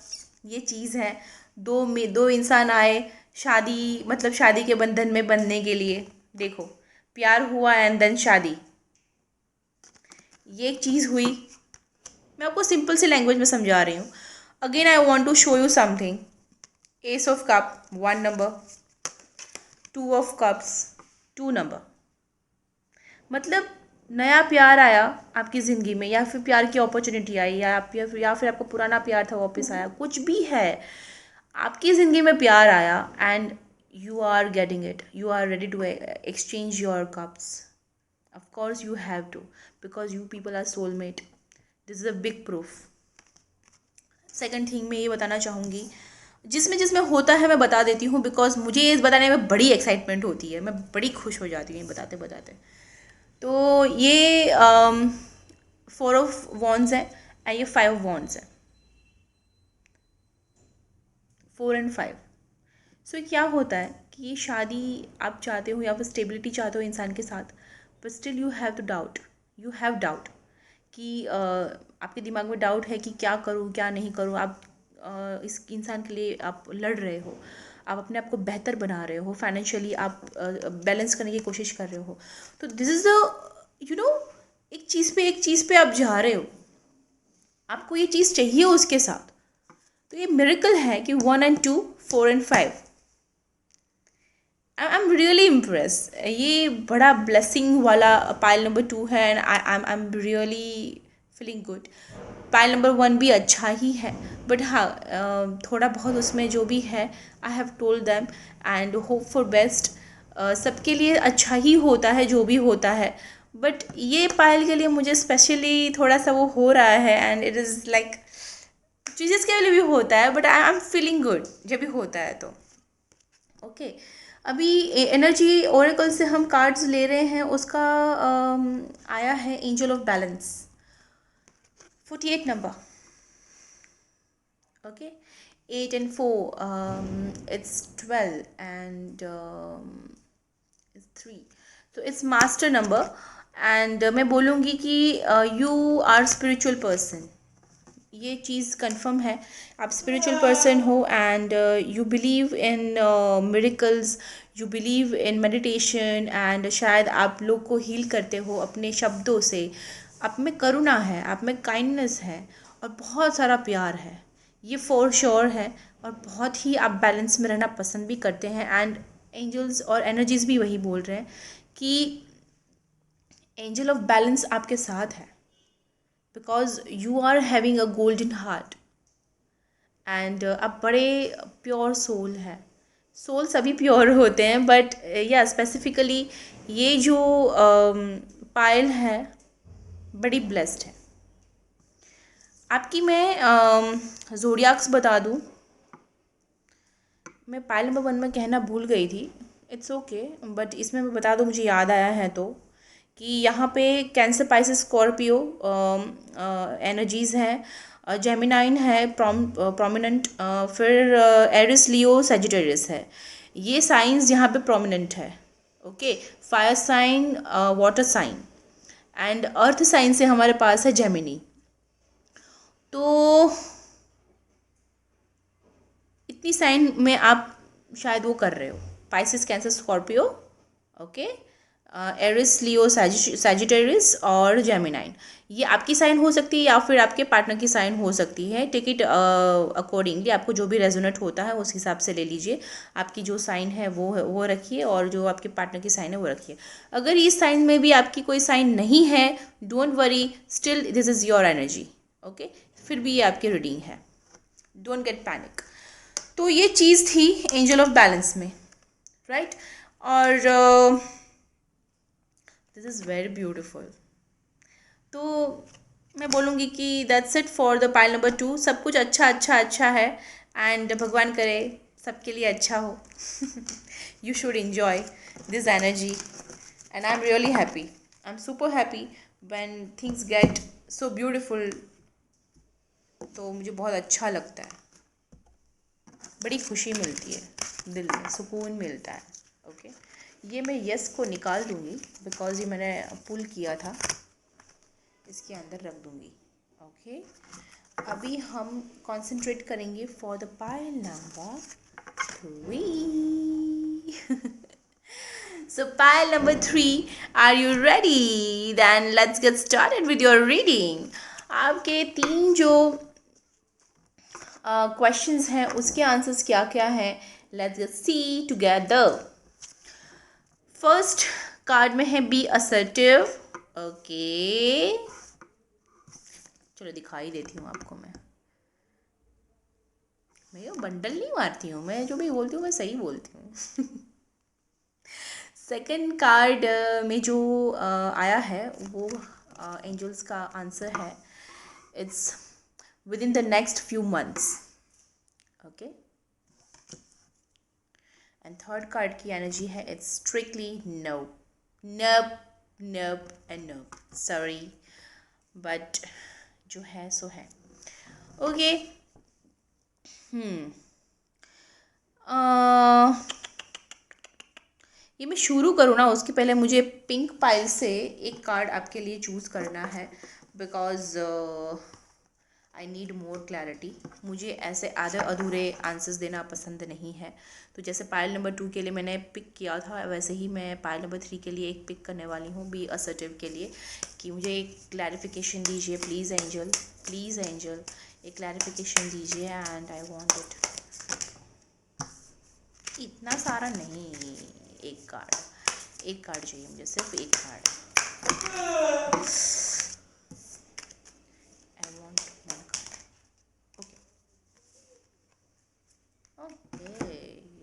ये चीज़ है दो इंसान आए शादी मतलब शादी के बंधन में बंधने के लिए। देखो, प्यार हुआ एंड देन शादी, ये एक चीज़ हुई। मैं आपको सिंपल सी लैंग्वेज में समझा रही हूँ। Again I want to show you something. Ace of cup 1 number, 2 of cups 2 number, मतलब नया प्यार आया आपकी ज़िंदगी में, या फिर प्यार की अपॉर्चुनिटी आई, या फिर आपका पुराना प्यार था वापस आया, कुछ भी है आपकी ज़िंदगी में प्यार आया and you are getting it, you are ready to exchange your cups. Of course you have to, because you people are soulmate. This is a big proof. Second thing मैं ये बताना चाहूँगी, जिसमें जिसमें होता है मैं बता देती हूँ, बिकॉज मुझे इस बताने में बड़ी एक्साइटमेंट होती है, मैं बड़ी खुश हो जाती हूँ ये बताते बताते। तो ये 4 ऑफ वॉन्ड्स है एंड ये 5 ऑफ वॉन्ड्स है, 4 एंड 5। सो क्या होता है कि ये शादी आप चाहते हो या फिर स्टेबिलिटी चाहते हो इंसान के साथ, but still you have doubt, you have doubt कि आपके दिमाग में डाउट है कि क्या करूँ क्या नहीं करूँ। आप इस इंसान के लिए आप लड़ रहे हो, आप अपने आप को बेहतर बना रहे हो, फाइनेंशियली आप बैलेंस करने की कोशिश कर रहे हो, तो दिस इज़ द एक चीज़ पे आप जा रहे हो, आपको ये चीज़ चाहिए उसके साथ। तो ये मिरेकल है कि 1 and 2, 4 and 5। I am really impress. ये बड़ा ब्लेसिंग वाला पाइल नंबर 2 है and I am really feeling good. Pile number 1 भी अच्छा ही है, बट हाँ थोड़ा बहुत उसमें जो भी है I have told them and hope for best. सबके लिए अच्छा ही होता है जो भी होता है, बट ये पायल के लिए मुझे स्पेशली थोड़ा सा वो हो रहा है एंड इट इज़ लाइक चीज़ें के लिए भी होता है, but I am feeling good जब भी होता है तो ओके। अभी एनर्जी ओरेकल से हम कार्ड्स ले रहे हैं, उसका आया है angel of balance 48 number. Okay 8 and 4 it's 12 and it's 3, so it's master number and मैं बोलूँगी कि you are spiritual person। ये चीज़ कंफर्म है, आप स्पिरिचुअल पर्सन हो and you believe in miracles, you believe in meditation and शायद आप लोग को हील करते हो अपने शब्दों से। आप में करुणा है, आप में काइंडनेस है और बहुत सारा प्यार है, ये फॉर श्योर है। और बहुत ही आप बैलेंस में रहना पसंद भी करते हैं एंड एंजल्स और एनर्जीज भी वही बोल रहे हैं कि एंजल ऑफ बैलेंस आपके साथ है, because you are having a golden heart and आप बड़े प्योर सोल है। सोल सभी प्योर होते हैं, बट या स्पेसिफिकली ये जो पायल है बड़ी ब्लेस्ड है। आपकी मैं जोडियाक्स बता दूं, मैं पायल नंबर 1 में कहना भूल गई थी, इट्स ओके बट इसमें मैं बता दूं, मुझे याद आया है तो कि यहाँ पे कैंसर, पाइसेस, स्कॉर्पियो एनर्जीज़ हैं, जेमिनाइन है प्रोमिनेंट, फिर एरिस, लियो, सेजिटेरियस है। ये साइंस यहाँ पे प्रोमिनेंट है। Okay fire sign, water sign and earth sign से हमारे पास है जेमिनी। तो इतनी साइन में आप शायद वो कर रहे हो, Pisces, Cancer, Scorpio, okay, Aries, Leo, Sagittarius और जेमिनाइन। ये आपकी साइन हो सकती है या फिर आपके पार्टनर की साइन हो सकती है। टेक इट अकॉर्डिंगली, आपको जो भी रेजोनेट होता है उस हिसाब से ले लीजिए। आपकी जो साइन है वो रखिए और जो आपके पार्टनर की साइन है वो रखिए। अगर इस साइन में भी आपकी कोई साइन नहीं है, don't worry, still this is your energy. Okay फिर भी ये आपकी रीडिंग है, डोंट गेट पैनिक। तो ये चीज़ थी एंजल ऑफ बैलेंस में, राइट और दिस इज़ वेरी ब्यूटिफुल। तो मैं बोलूँगी कि that's it for the pile number 2। सब कुछ अच्छा है एंड भगवान करे सबके लिए अच्छा हो। You should enjoy this energy and I am really happy, I am super happy when things get so beautiful. तो मुझे बहुत अच्छा लगता है, बड़ी खुशी मिलती है, दिल में सुकून मिलता है। ओके ये मैं यस को निकाल दूँगी बिकॉज ये मैंने पुल किया था, इसके अंदर रख दूँगी। ओके अभी हम कंसंट्रेट करेंगे for the pile number 3। So pile number 3, are you ready? Then let's get started with your reading. आपके 3 जो क्वेश्चंस हैं उसके आंसर्स क्या क्या हैं, let's get see together. First card में है बी असर्टिव। ओके चलो दिखाई देती हूँ आपको। मैं ये बंडल नहीं मारती हूँ, मैं जो भी बोलती हूँ मैं सही बोलती हूँ। सेकंड कार्ड में जो आया है वो एंजल्स का आंसर है, it's within the next few months. Okay and third card की एनर्जी है, it's strictly no, nope nope and no, sorry but जो है सो है। ओके ये मैं शुरू करूँ ना उसके पहले मुझे पिंक पाइल से एक कार्ड आपके लिए चूज़ करना है, because I need more clarity. मुझे ऐसे आधे अधूरे आंसर्स देना पसंद नहीं है। तो जैसे पायल नंबर 2 के लिए मैंने पिक किया था, वैसे ही मैं पायल नंबर 3 के लिए एक पिक करने वाली हूँ, बी असर्टिव के लिए, कि मुझे एक क्लैरिफिकेशन दीजिए प्लीज़ एंजल, प्लीज़ एंजल, एक क्लैरिफिकेशन दीजिए एंड आई वांट इट। इतना सारा नहीं, एक कार्ड चाहिए मुझे, सिर्फ एक card. I want one card. Okay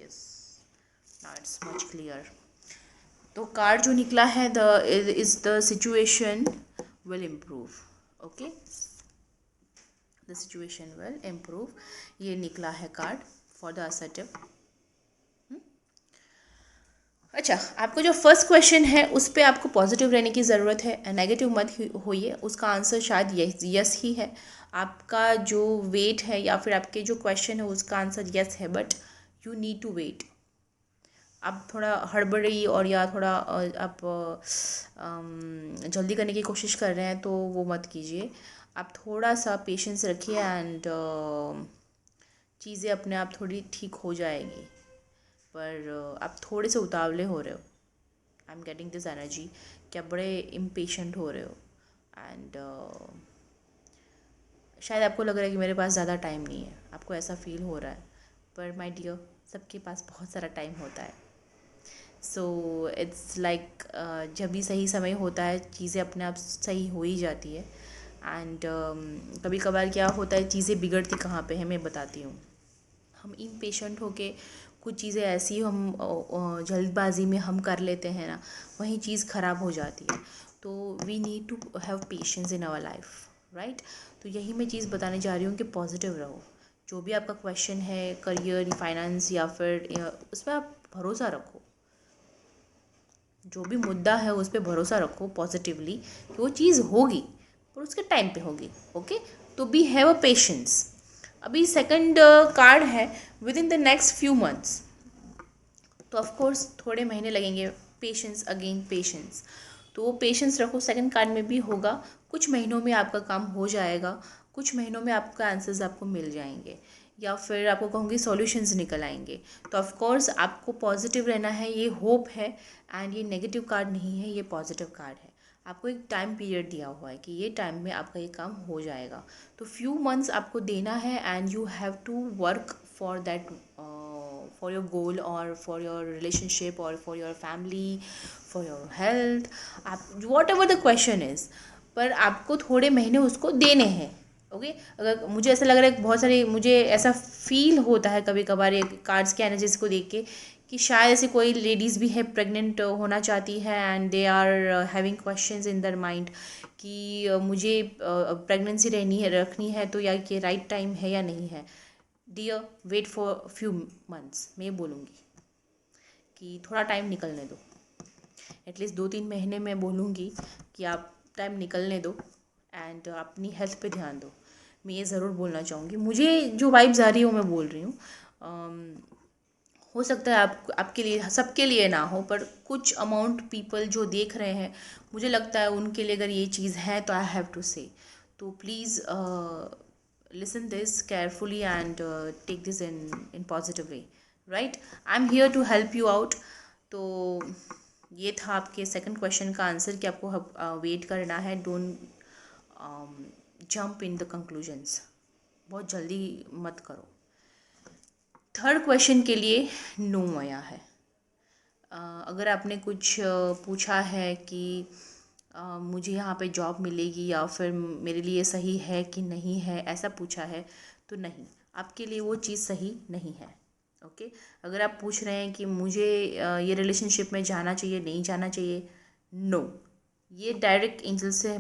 yes, now it's much clear. तो कार्ड जो निकला है, the is the situation will improve. Okay, the situation will improve, ये निकला है कार्ड फॉर द असर्टिव। अच्छा, आपको जो फर्स्ट क्वेश्चन है उस पर आपको पॉजिटिव रहने की ज़रूरत है, नेगेटिव मत होइए। उसका आंसर शायद यस ही है। आपका जो वेट है या फिर आपके जो क्वेश्चन है उसका आंसर यस है, but you need to wait. आप थोड़ा हड़बड़ी और या थोड़ा आप जल्दी करने की कोशिश कर रहे हैं तो वो मत कीजिए। आप थोड़ा सा पेशेंस रखिए एंड चीज़ें अपने आप थोड़ी ठीक हो जाएगी। पर आप थोड़े से उतावले हो रहे हो, I am getting this energy कि आप बड़े इम्पेशेंट हो रहे हो एंड शायद आपको लग रहा है कि मेरे पास ज़्यादा टाइम नहीं है, आपको ऐसा फील हो रहा है। पर माय डियर, सबके पास बहुत सारा टाइम होता है। सो इट्स लाइक जब भी सही समय होता है चीज़ें अपने आप सही हो ही जाती है। एंड कभी कभार क्या होता है, चीज़ें बिगड़ती कहाँ पे है मैं बताती हूँ। हम इम्पेशेंट होके कुछ चीज़ें ऐसी हम जल्दबाजी में हम कर लेते हैं ना, वही चीज़ ख़राब हो जाती है। तो we need to have patience in our life, right. तो यही मैं चीज़ बताने जा रही हूँ कि पॉजिटिव रहो। जो भी आपका क्वेश्चन है, करियर, फाइनेंस या फिर उस पर आप भरोसा रखो। जो भी मुद्दा है उस पर भरोसा रखो पॉजिटिवली कि वो चीज़ होगी और उसके टाइम पे होगी। ओके, तो बी हैव अ पेशेंस। अभी सेकंड कार्ड है with in the next few months, तो ऑफ कोर्स थोड़े महीने लगेंगे। पेशेंस, अगेन पेशेंस, तो वो पेशेंस रखो। सेकंड कार्ड में भी होगा, कुछ महीनों में आपका काम हो जाएगा, कुछ महीनों में आपका आंसर्स आपको मिल जाएंगे या फिर आपको कहूँगी सॉल्यूशंस निकल आएंगे। तो ऑफ कोर्स आपको पॉजिटिव रहना है, ये होप है। एंड ये नेगेटिव कार्ड नहीं है, ये पॉजिटिव कार्ड है। आपको एक टाइम पीरियड दिया हुआ है कि ये टाइम में आपका ये काम हो जाएगा। तो फ्यू मंथ्स आपको देना है and you have to work for that, for your goal or for your relationship or for your family, for your health, आप whatever the question is, पर आपको थोड़े महीने उसको देने हैं। ओके, अगर मुझे ऐसा लग रहा है, बहुत सारे मुझे ऐसा फील होता है कभी कभार ये कार्ड्स के एनर्जीज को देख के कि शायद ऐसे कोई लेडीज़ भी है, प्रेग्नेंट होना चाहती है and they are having questions in their mind कि मुझे प्रेगनेंसी रहनी है, रखनी है, तो या ये राइट टाइम है या नहीं है। Dear, wait for few months. मैं ये बोलूँगी कि थोड़ा टाइम निकलने दो, एटलीस्ट 2-3 महीने मैं बोलूँगी कि आप टाइम निकलने दो एंड अपनी हेल्थ पे ध्यान दो। मैं ये ज़रूर बोलना चाहूँगी, मुझे जो वाइब्स आ रही है वो मैं बोल रही हूँ। हो सकता है आपके लिए, सबके लिए ना हो, पर कुछ अमाउंट पीपल जो देख रहे हैं, मुझे लगता है उनके लिए अगर ये चीज़ है तो आई हैव टू से। तो please listen this carefully and take this in positive way, right? I'm here to help you out। तो ये था आपके सेकंड क्वेश्चन का आंसर कि आपको वेट करना है, don't jump in the conclusions, बहुत जल्दी मत करो। थर्ड क्वेश्चन के लिए नो आया है। अगर आपने कुछ पूछा है कि मुझे यहाँ पे जॉब मिलेगी या फिर मेरे लिए सही है कि नहीं है, ऐसा पूछा है, तो नहीं, आपके लिए वो चीज़ सही नहीं है। ओके, अगर आप पूछ रहे हैं कि मुझे ये रिलेशनशिप में जाना चाहिए, नहीं जाना चाहिए, नो, ये डायरेक्ट एंजल से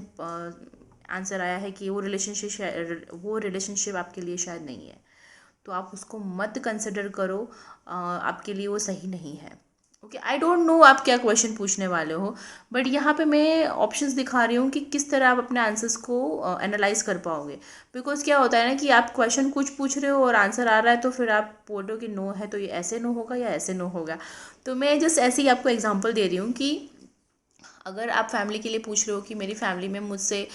आंसर आया है कि वो रिलेशनशिप आपके लिए शायद नहीं है। तो आप उसको मत कंसिडर करो, आपके लिए वो सही नहीं है। ओके, आई डोंट नो आप क्या क्वेश्चन पूछने वाले हो, बट यहाँ पे मैं ऑप्शंस दिखा रही हूँ कि किस तरह आप अपने आंसर्स को एनालाइज कर पाओगे। बिकॉज क्या होता है ना कि आप क्वेश्चन कुछ पूछ रहे हो और आंसर आ रहा है, तो फिर आप बोल रहे हो कि नो है, तो ये ऐसे नो होगा या ऐसे नो होगा। तो मैं जस्ट ऐसे ही आपको एग्जाम्पल दे रही हूँ कि अगर आप फैमिली के लिए पूछ रहे हो कि मेरी फैमिली में मुझसे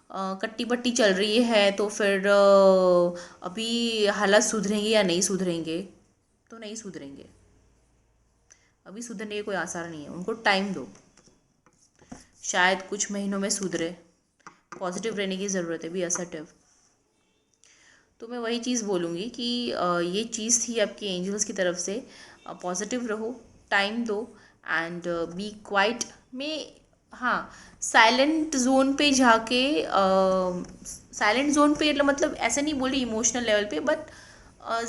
कट्टी बट्टी चल रही है तो फिर अभी हालात सुधरेंगे या नहीं सुधरेंगे? तो नहीं सुधरेंगे, अभी सुधरने के कोई आसार नहीं है, उनको टाइम दो, शायद कुछ महीनों में सुधरे। पॉजिटिव रहने की ज़रूरत है, बी असर्टिव। तो मैं वही चीज़ बोलूँगी कि ये चीज़ थी आपकी एंजल्स की तरफ से, पॉजिटिव रहो, टाइम दो एंड बी क्वाइट में। हाँ, साइलेंट जोन पे जाके, साइलेंट जोन पे मतलब ऐसे नहीं बोल रही इमोशनल लेवल पे, बट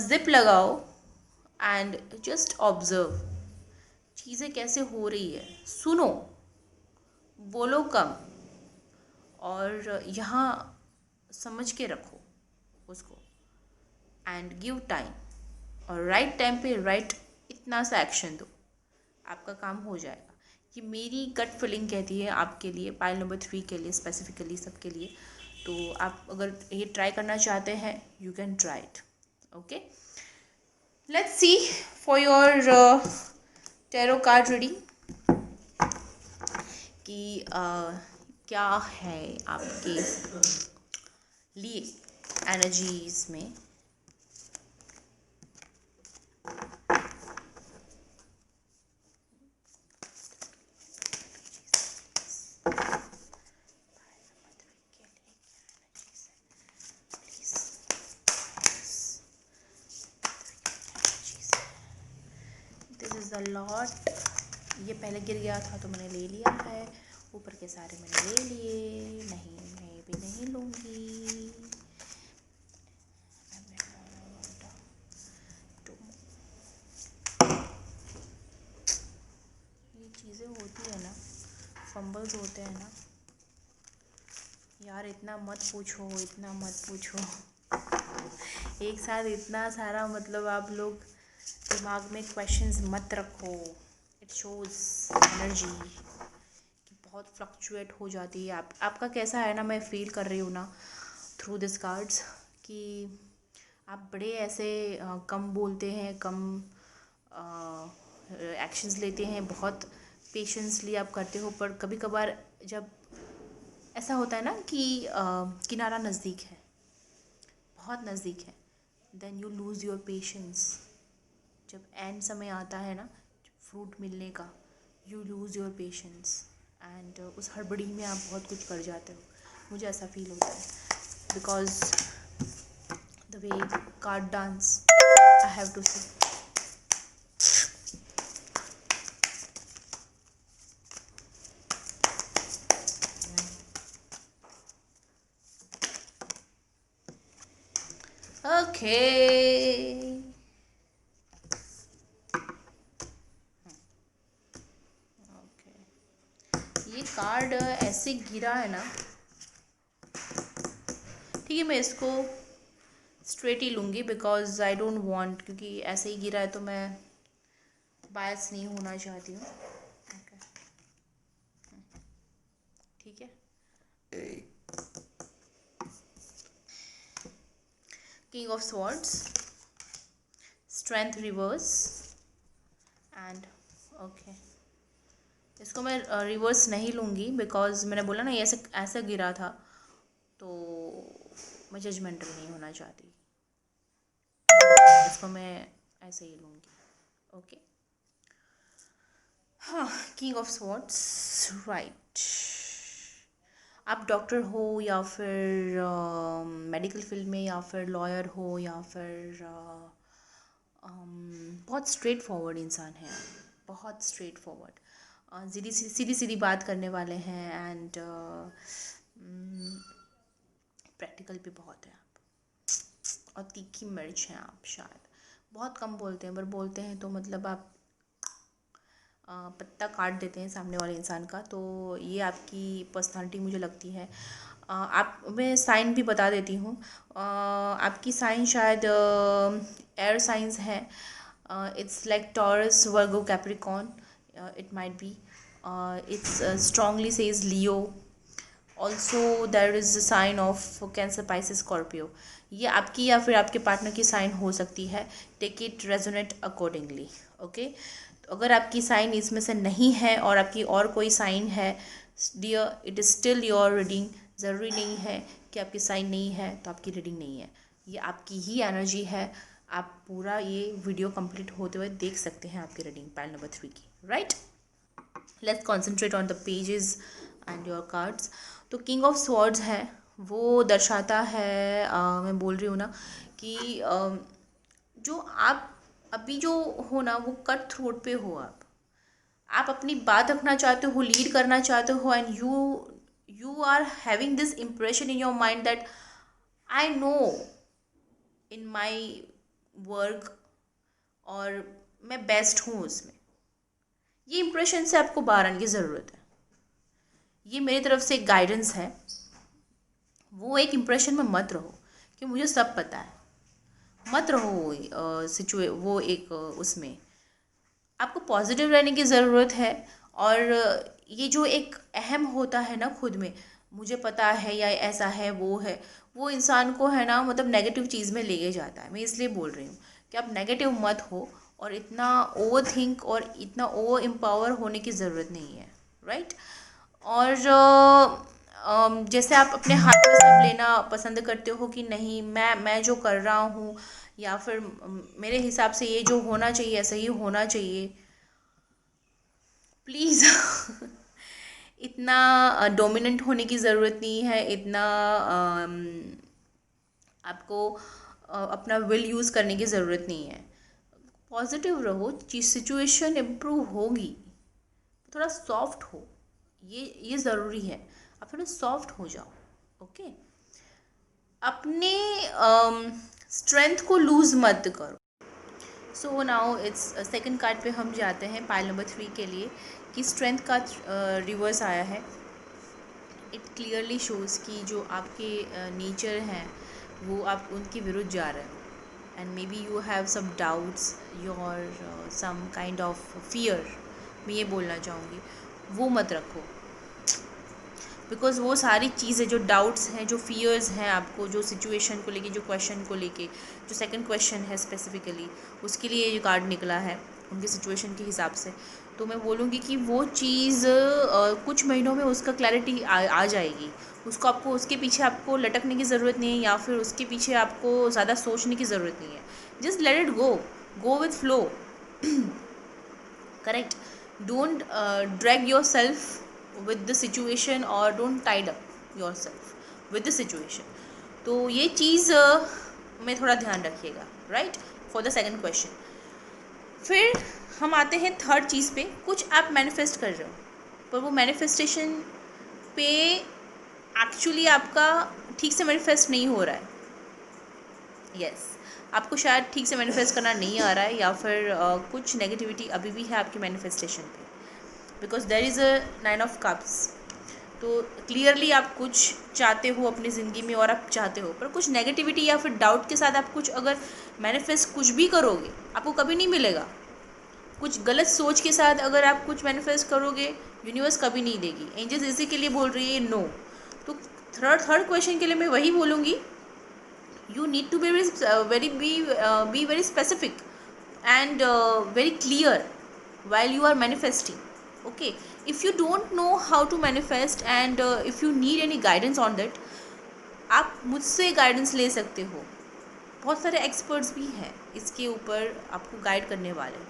जिप लगाओ एंड जस्ट ऑब्जर्व चीज़ें कैसे हो रही है, सुनो, बोलो कम, और यहाँ समझ के रखो उसको एंड गिव टाइम, और राइट टाइम पे राइट इतना सा एक्शन दो, आपका काम हो जाएगा। ये मेरी गट फीलिंग कहती है आपके लिए, पाइल नंबर 3 के लिए स्पेसिफिकली, सबके लिए। तो आप अगर ये ट्राई करना चाहते हैं, you can try it. Okay, let's see for your tarot card reading कि क्या है आपके लिए एनर्जीज में। This is the lot. ये पहले गिर गया था तो मैंने ले लिया है, ऊपर के सारे मैंने ले लिए, नहीं मैं भी नहीं लूँगी। ये चीज़ें होती है ना, फंबल्स होते हैं ना यार, इतना मत पूछो, इतना मत पूछो। एक साथ इतना सारा मतलब आप लोग दिमाग में क्वेश्चंस मत रखो। इट शोज़ एनर्जी कि बहुत फ्लक्चुएट हो जाती है। आपका कैसा है ना, मैं फील कर रही हूँ ना थ्रू दिस कार्ड्स कि आप बड़े ऐसे कम बोलते हैं, कम एक्शंस लेते हैं, बहुत पेशेंसली आप करते हो, पर कभी कभार जब ऐसा होता है ना कि किनारा नज़दीक है, बहुत नज़दीक है, then you lose your patience. जब एंड समय आता है ना फ्रूट मिलने का, you lose your patience and उस हड़बड़ी में आप बहुत कुछ कर जाते हो। मुझे ऐसा फील होता है because the way card dance, I have to say. Okay, ये कार्ड ऐसे गिरा है ना, ठीक है, मैं इसको स्ट्रेट ही लूँगी बिकॉज आई डोंट वांट, क्योंकि ऐसे ही गिरा है तो मैं बायस नहीं होना चाहती हूँ। ओके, ठीक है। King of swords, strength reverse and okay, इसको मैं रिवर्स नहीं लूँगी बिकॉज मैंने बोला ना ये ऐसे ऐसे गिरा था, तो मैं जजमेंटल नहीं होना चाहती, इसको मैं ऐसे ही लूँगी। ओके, हाँ, किंग ऑफ स्वॉर्ड्स, राइट। आप डॉक्टर हो या फिर मेडिकल फील्ड में, या फिर लॉयर हो, या फिर बहुत स्ट्रेट फॉरवर्ड इंसान है, बहुत स्ट्रेट फॉरवर्ड, सीधी सीधी सीधी बात करने वाले हैं एंड प्रैक्टिकल भी बहुत है आप, और तीखी मिर्च हैं आप। शायद बहुत कम बोलते हैं, पर बोलते हैं तो मतलब आप पत्ता काट देते हैं सामने वाले इंसान का। तो ये आपकी पर्सनालिटी मुझे लगती है। आप, मैं साइन भी बता देती हूँ, आपकी साइन शायद एयर साइंस है। It's like Taurus, Virgo, Capricorn, it might be, it's strongly says Leo. Also there is a sign of cancer, Pisces, Scorpio. ये आपकी या फिर आपके पार्टनर की साइन हो सकती है। Take it resonate accordingly. Okay, तो अगर आपकी साइन इसमें से नहीं है और आपकी और कोई साइन है, dear, it is still your reading, ज़रूरी नहीं है कि आपकी साइन नहीं है तो आपकी रीडिंग नहीं है, ये आपकी ही एनर्जी है। आप पूरा ये वीडियो कंप्लीट होते हुए देख सकते हैं आपकी रीडिंग पाइल नंबर 3 की, right. Let's concentrate on the pages and your cards. तो किंग ऑफ स्वॉर्ड्स है, वो दर्शाता है मैं बोल रही हूँ ना कि जो आप अभी जो हो ना वो कट थ्रोट पे हो, आप अपनी बात रखना चाहते हो, लीड करना चाहते हो, and you are having this impression in your mind that I know in my work, और मैं बेस्ट हूँ उसमें। ये इम्प्रेशन से आपको बाहर आने की ज़रूरत है। ये मेरी तरफ से एक गाइडेंस है। वो एक इम्प्रेशन में मत रहो कि मुझे सब पता है, मत रहो वो एक उसमें। आपको पॉजिटिव रहने की ज़रूरत है। और ये जो एक अहम होता है ना खुद में, मुझे पता है या ऐसा है वो है, वो इंसान को है ना मतलब नेगेटिव चीज़ में लेके जाता है। मैं इसलिए बोल रही हूँ कि आप नेगेटिव मत हो, और इतना ओवर थिंक और इतना ओवर एम्पावर होने की ज़रूरत नहीं है, राइट। और जैसे आप अपने हाथ में सब लेना पसंद करते हो कि नहीं, मैं जो कर रहा हूँ, या फिर मेरे हिसाब से ये जो होना चाहिए ऐसा ही होना चाहिए, प्लीज़ इतना डोमिनेंट होने की ज़रूरत नहीं है। इतना आपको अपना विल यूज़ करने की ज़रूरत नहीं है। पॉजिटिव रहो, चीज सिचुएशन इम्प्रूव होगी। थोड़ा सॉफ्ट हो, ये ज़रूरी है। आप थोड़ा सॉफ्ट हो जाओ, ओके। अपने स्ट्रेंथ को लूज़ मत करो। So now it's second card पे हम जाते हैं पाइल नंबर 3 के लिए, कि स्ट्रेंथ का रिवर्स आया है। इट क्लियरली शोज़ कि जो आपके नेचर हैं वो आप उनके विरुद्ध जा रहे हो, and may be you have some doubts, your some kind of fear, मैं ये बोलना चाहूँगी, वो मत रखो। बिकॉज़ वो सारी चीज़ें जो डाउट्स हैं, जो फियर्स हैं आपको, जो सिचुएशन को लेके, जो क्वेश्चन को लेके, जो सेकंड क्वेश्चन है स्पेसिफिकली, उसके लिए ये कार्ड निकला है उनकी सिचुएशन के हिसाब से। तो मैं बोलूँगी कि वो चीज़ कुछ महीनों में उसका क्लैरिटी आ जाएगी। उसको आपको उसके पीछे आपको लटकने की ज़रूरत नहीं है, या फिर उसके पीछे आपको ज़्यादा सोचने की ज़रूरत नहीं है। Just let it go with flow, correct. Don't drag your self with the situation, or don't tied up yourself with the situation। तो ये चीज़ में थोड़ा ध्यान रखिएगा, right, for the second question. फिर हम आते हैं थर्ड चीज़ पे। कुछ आप मैनिफेस्ट कर रहे हो, पर वो मैनिफेस्टेशन पे एक्चुअली आपका ठीक से मैनिफेस्ट नहीं हो रहा है। यस, आपको शायद ठीक से मैनिफेस्ट करना नहीं आ रहा है, या फिर कुछ नेगेटिविटी अभी भी है आपकी मैनिफेस्टेशन पे, because there is a 9 of cups. तो क्लियरली आप कुछ चाहते हो अपनी ज़िंदगी में, और आप चाहते हो, पर कुछ नेगेटिविटी या फिर डाउट के साथ आप कुछ अगर मैनिफेस्ट कुछ भी करोगे, आपको कभी नहीं मिलेगा। कुछ गलत सोच के साथ अगर आप कुछ मैनिफेस्ट करोगे, यूनिवर्स कभी नहीं देगी। एंजल्स इसी के लिए बोल रही है नो। तो थर्ड क्वेश्चन के लिए मैं वही बोलूँगी, you need to be be very specific and very clear while you are manifesting, okay। if you don't know how to manifest, and if you need any guidance on that, आप मुझसे गाइडेंस ले सकते हो। बहुत सारे एक्सपर्ट्स भी हैं इसके ऊपर आपको गाइड करने वाले।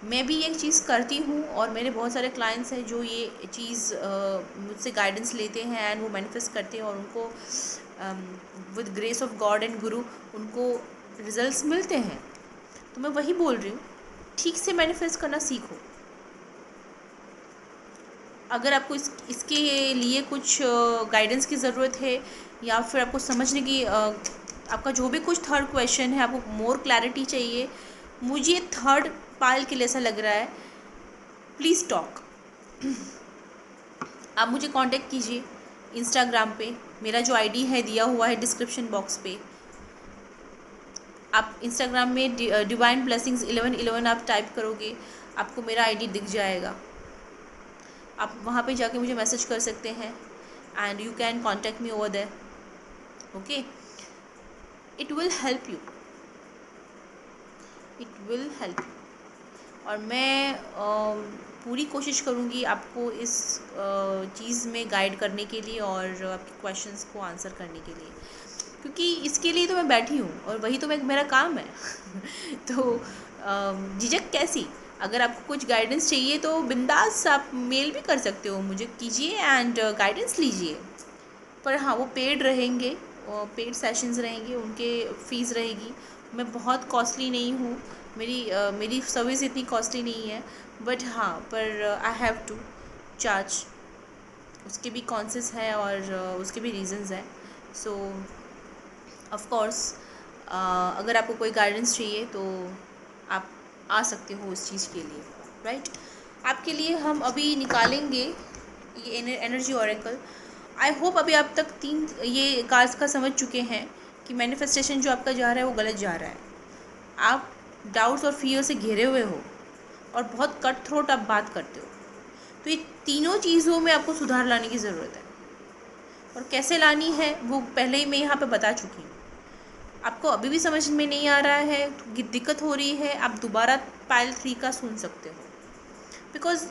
मैं भी एक चीज़ करती हूँ, और मेरे बहुत सारे क्लाइंट्स हैं जो ये चीज़ मुझसे गाइडेंस लेते हैं, एंड वो मैनिफेस्ट करते हैं, और उनको with grace of God and गुरु उनको रिजल्ट्स मिलते हैं। तो मैं वही बोल रही हूँ, ठीक से मैनिफेस्ट करना सीखो। अगर आपको इसके लिए कुछ गाइडेंस की ज़रूरत है, या फिर आपको समझने की आपका जो भी कुछ थर्ड क्वेश्चन है, आपको मोर क्लैरिटी चाहिए, मुझे थर्ड पाल के लिए ऐसा लग रहा है, प्लीज़ टॉक। आप मुझे कांटेक्ट कीजिए इंस्टाग्राम पे, मेरा जो आईडी है दिया हुआ है डिस्क्रिप्शन बॉक्स पे। आप इंस्टाग्राम में डिवाइन ब्लेसिंग्स 1111 आप टाइप करोगे, आपको मेरा आईडी दिख जाएगा। आप वहाँ पे जाके मुझे मैसेज कर सकते हैं, and you can contact me over there, okay. It will help you, it will help you. और मैं पूरी कोशिश करूँगी आपको इस चीज़ में गाइड करने के लिए और आपके क्वेश्चंस को आंसर करने के लिए, क्योंकि इसके लिए तो मैं बैठी हूँ और वही तो मेरा काम है। तो झिझक कैसी? अगर आपको कुछ गाइडेंस चाहिए तो बिंदास आप मेल भी कर सकते हो, मुझे कीजिए एंड गाइडेंस लीजिए। पर हाँ, वो पेड रहेंगे और पेड सेशंस रहेंगे, उनके फ़ीस रहेगी। मैं बहुत कॉस्टली नहीं हूँ, मेरी सर्विस इतनी कॉस्टली नहीं है, बट हाँ, पर आई हैव टू चार्ज। उसके भी कॉन्सेस हैं और उसके भी रीज़न्स हैं। सो ऑफ कोर्स अगर आपको कोई गाइडेंस चाहिए तो आप आ सकते हो उस चीज़ के लिए, राइट। आपके लिए हम अभी निकालेंगे ये एनर्जी ओरेकल। आई होप अभी आप तक 3 ये कार्ड्स का समझ चुके हैं कि मैनिफेस्टेशन जो आपका जा रहा है वो गलत जा रहा है। आप डाउट्स और फियर से घिरे हुए हो और बहुत कट थ्रोट आप बात करते हो। तो ये तीनों चीज़ों में आपको सुधार लाने की ज़रूरत है, और कैसे लानी है वो पहले ही मैं यहाँ पे बता चुकी हूँ। आपको अभी भी समझ में नहीं आ रहा है, दिक्कत हो रही है, आप दोबारा पाइल 3 का सुन सकते हो। बिकॉज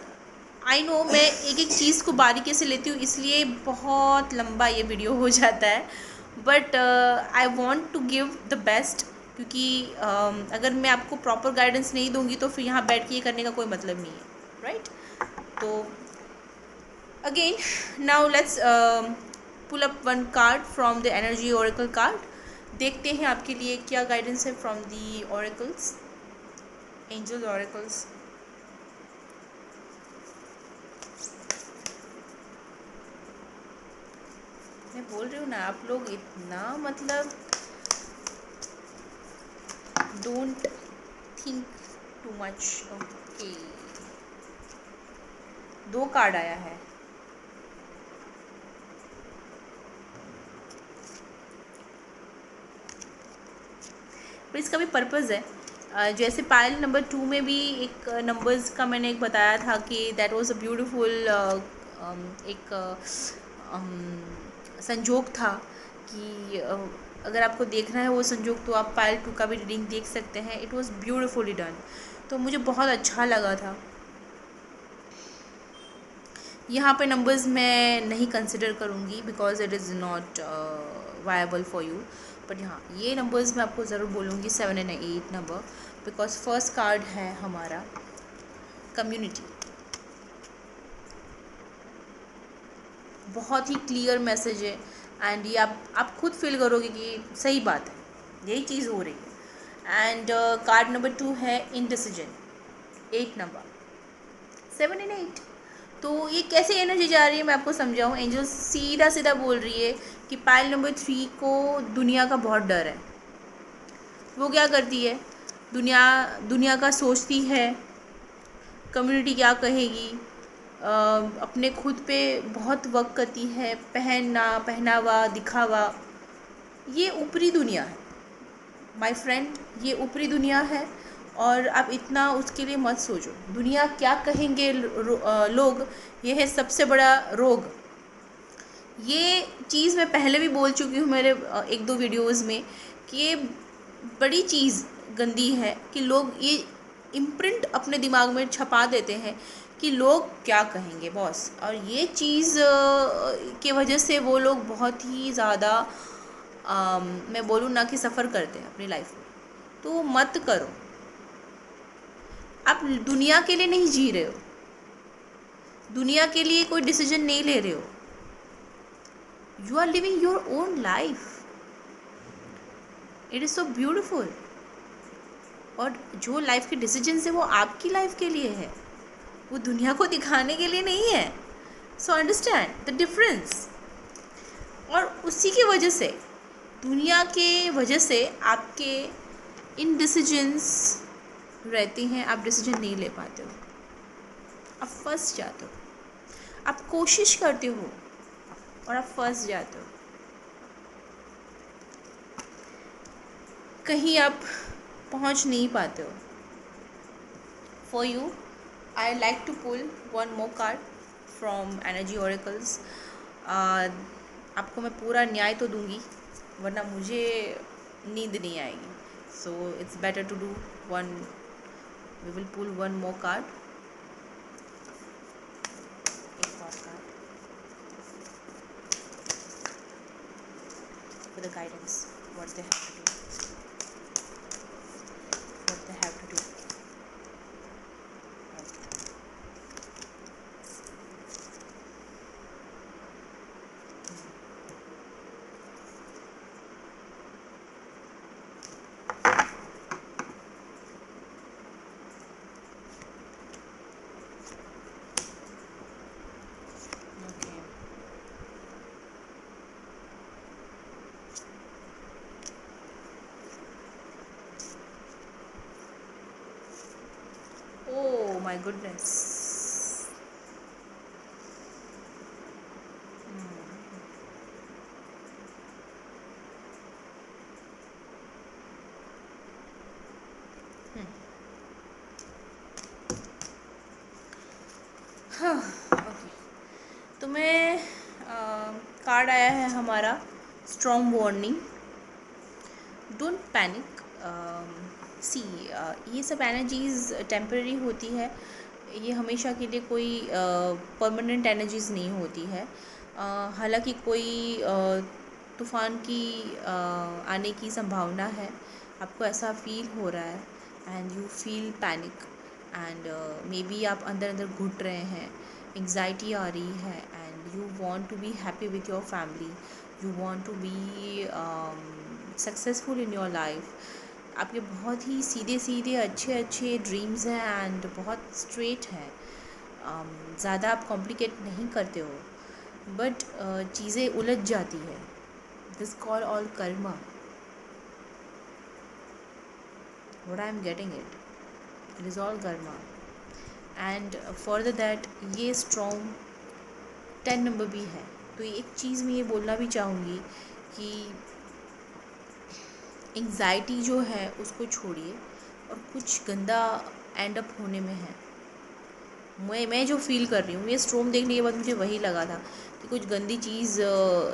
आई नो मैं एक एक चीज़ को बारीकी से लेती हूँ, इसलिए बहुत लंबा ये वीडियो हो जाता है, but I want to give the best. क्योंकि अगर मैं आपको प्रॉपर गाइडेंस नहीं दूंगी तो फिर यहाँ बैठ के ये करने का कोई मतलब नहीं है, राइट। तो again now let's pull up one card from the energy oracle card. देखते हैं आपके लिए क्या गाइडेंस है from the oracles, angel oracles. मैं बोल रही हूँ ना, आप लोग इतना मतलब don't think too much. Okay, 2 card आया है। पर इसका भी पर्पज़ है। जैसे पायल नंबर 2 में भी एक नंबर्स का मैंने एक बताया था कि दैट वाज अ ब्यूटीफुल एक संजोग था कि अगर आपको देखना है वो संजोग तो आप पायल 2 का भी रीडिंग देख सकते हैं। इट वाज ब्यूटीफुली डन, तो मुझे बहुत अच्छा लगा था। यहाँ पे नंबर्स मैं नहीं कंसिडर करूँगी because it is not viable for you, but हाँ, ये नंबर्स मैं आपको ज़रूर बोलूँगी 7 and 8 number, because first card है हमारा कम्युनिटी। बहुत ही क्लियर मैसेज है एंड ये आप खुद फील करोगे कि सही बात है, यही चीज़ हो रही है। एंड कार्ड नंबर 2 है इनडिसीजन, 8 नंबर, 7 and 8। तो ये कैसे एनर्जी जा रही है मैं आपको समझाऊँ। एंजल सीधा सीधा बोल रही है कि पाइल नंबर 3 को दुनिया का बहुत डर है। वो क्या करती है, दुनिया का सोचती है, कम्युनिटी क्या कहेगी, अपने खुद पे बहुत वर्क करती है, पहनावा दिखावा, ये ऊपरी दुनिया है माय फ्रेंड, ये ऊपरी दुनिया है। और आप इतना उसके लिए मत सोचो, दुनिया क्या कहेंगे लोग, ये है सबसे बड़ा रोग। ये चीज़ मैं पहले भी बोल चुकी हूँ मेरे 1-2 वीडियोज़ में कि ये बड़ी चीज़ गंदी है कि लोग ये इम्प्रिंट अपने दिमाग में छपा देते हैं कि लोग क्या कहेंगे बॉस, और ये चीज़ के वजह से वो लोग बहुत ही ज़्यादा मैं बोलूँ ना कि सफ़र करते हैं अपनी लाइफ में। तो मत करो, आप दुनिया के लिए नहीं जी रहे हो, दुनिया के लिए कोई डिसीजन नहीं ले रहे हो, you are living your own life, it is so beautiful. और जो लाइफ के डिसीजंस है वो आपकी लाइफ के लिए है, वो दुनिया को दिखाने के लिए नहीं है। So understand the difference. और उसी की वजह से, दुनिया के वजह से आपके इन डिसीजंस रहते हैं, आप डिसीजन नहीं ले पाते हो, आप फंस जाते हो, आप कोशिश करते हो और आप फंस जाते हो, कहीं आप पहुंच नहीं पाते हो। For you I like to pull one more card from energy oracles. आपको मैं पूरा न्याय तो दूंगी, वरना मुझे नींद नहीं आएगी। So it's better to do one, we will pull one more card. for the guidance. What they have to do. What they have to do. Okay. Oh my goodness. हाँ, ओके। तो मैं कार्ड आया है हमारा strong warning. Don't panic. See, ये सब एनर्जीज टेम्पररी होती है। ये हमेशा के लिए कोई परमानेंट एनर्जीज नहीं होती है। हालांकि कोई तूफ़ान की आने की संभावना है, आपको ऐसा फील हो रहा है and you feel panic and may B आप अंदर अंदर घुट रहे हैं, एंग्जाइटी आ रही है and you want to be happy with your family, you want to be successful in your life. आपके बहुत ही सीधे सीधे अच्छे अच्छे ड्रीम्स हैं एंड बहुत स्ट्रेट हैं। ज़्यादा आप कॉम्प्लिकेट नहीं करते हो, बट चीज़ें उलझ जाती है। This call all Karma, what I am getting it is all Karma. And further that ये स्ट्रॉन्ग 10 नंबर भी है। तो एक चीज़ मैं ये बोलना भी चाहूँगी कि एंग्जाइटी जो है उसको छोड़िए और कुछ गंदा एंड अप होने में है। मैं जो फील कर रही हूँ, ये स्ट्रोम देखने के बाद मुझे वही लगा था कि कुछ गंदी चीज़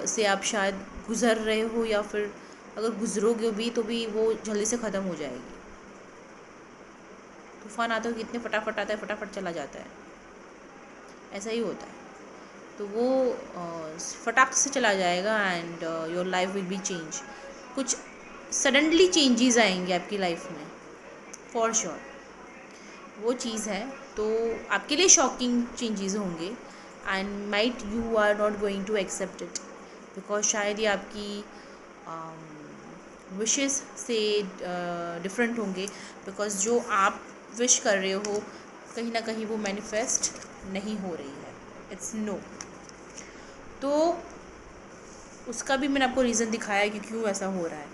से आप शायद गुज़र रहे हो, या फिर अगर गुज़रोगे भी तो भी वो जल्दी से ख़त्म हो जाएगी। तूफ़ान आता है कितने फटाफट आता है, फटाफट चला जाता है, ऐसा ही होता है। तो वो फटाक से चला जाएगा and your life will be change. कुछ सडनली चेंजेस आएंगे आपकी लाइफ में, फॉर श्योर वो चीज़ है। तो आपके लिए शॉकिंग चेंजेस होंगे and might you are not going to accept it, because शायद ये आपकी विशेस से डिफरेंट होंगे, बिकॉज जो आप विश कर रहे हो कहीं ना कहीं वो मैनिफेस्ट नहीं हो रही है। It's no. तो उसका भी मैंने आपको रीज़न दिखाया है कि क्यों ऐसा हो रहा है।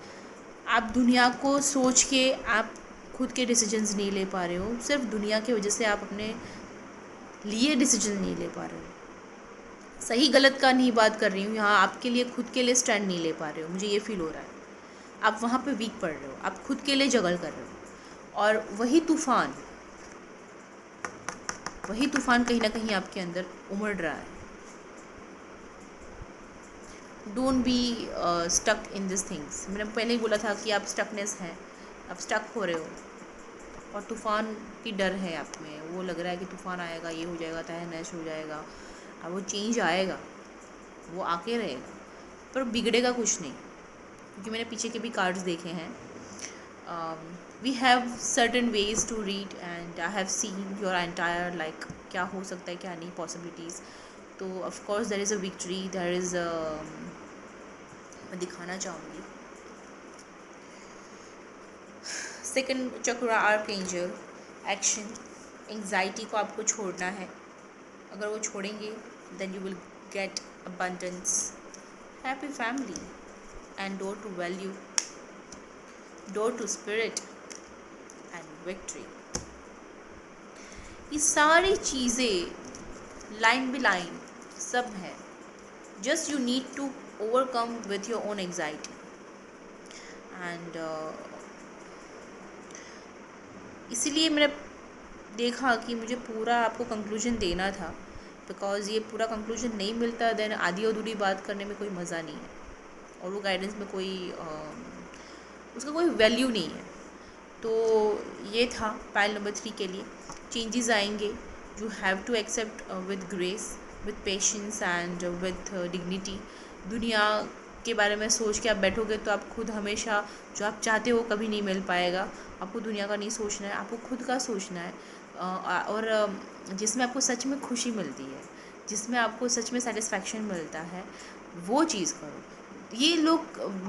आप दुनिया को सोच के आप खुद के डिसीजंस नहीं ले पा रहे हो, सिर्फ दुनिया की वजह से आप अपने लिए डिसीजन नहीं ले पा रहे हो। सही गलत का नहीं बात कर रही हूँ यहाँ, आपके लिए खुद के लिए स्टैंड नहीं ले पा रहे हो, मुझे ये फील हो रहा है। आप वहाँ पे वीक पड़ रहे हो, आप खुद के लिए जगल कर रहे हो, और वही तूफ़ान कहीं ना कहीं आपके अंदर उमड़ रहा है। Don't be stuck in this things. मैंने पहले ही बोला था कि आप स्टकनेस हैं, आप स्टक हो रहे हो और तूफ़ान की डर है आप में। वो लग रहा है कि तूफ़ान आएगा, ये हो जाएगा, तहस नहस हो जाएगा। अब वो चेंज आएगा, वो आके रहेगा, पर बिगड़ेगा कुछ नहीं, क्योंकि मैंने पीछे के भी कार्ड्स देखे हैं। We have certain ways to read and I have seen your entire like क्या हो सकता है क्या नहीं पॉसिबिलिटीज़। तो of course there is a victory, there is मैं दिखाना चाहूँगी second chakra archangel action. Anxiety को आपको छोड़ना है, अगर वो छोड़ेंगे then you will get abundance, happy family and door to value, door to spirit and victory। ये सारी चीज़ें लाइन बाय लाइन सब है। Just you need to overcome with your own anxiety and इसीलिए मैंने देखा कि मुझे पूरा आपको कंक्लूजन देना था, बिकॉज़ ये पूरा कंक्लूजन नहीं मिलता देन आधी अधूरी बात करने में कोई मज़ा नहीं है, और वो गाइडेंस में कोई उसका कोई वैल्यू नहीं है। तो ये था पाइल नंबर 3 के लिए। चेंजेस आएंगे, you have to accept with grace, with patience and with dignity. दुनिया के बारे में सोच के आप बैठोगे तो आप खुद हमेशा जो आप चाहते हो कभी नहीं मिल पाएगा। आपको दुनिया का नहीं सोचना है, आपको खुद का सोचना है। और जिसमें आपको सच में खुशी मिलती है, जिसमें आपको सच में सेटिस्फैक्शन मिलता है, वो चीज़ करो। ये लोग,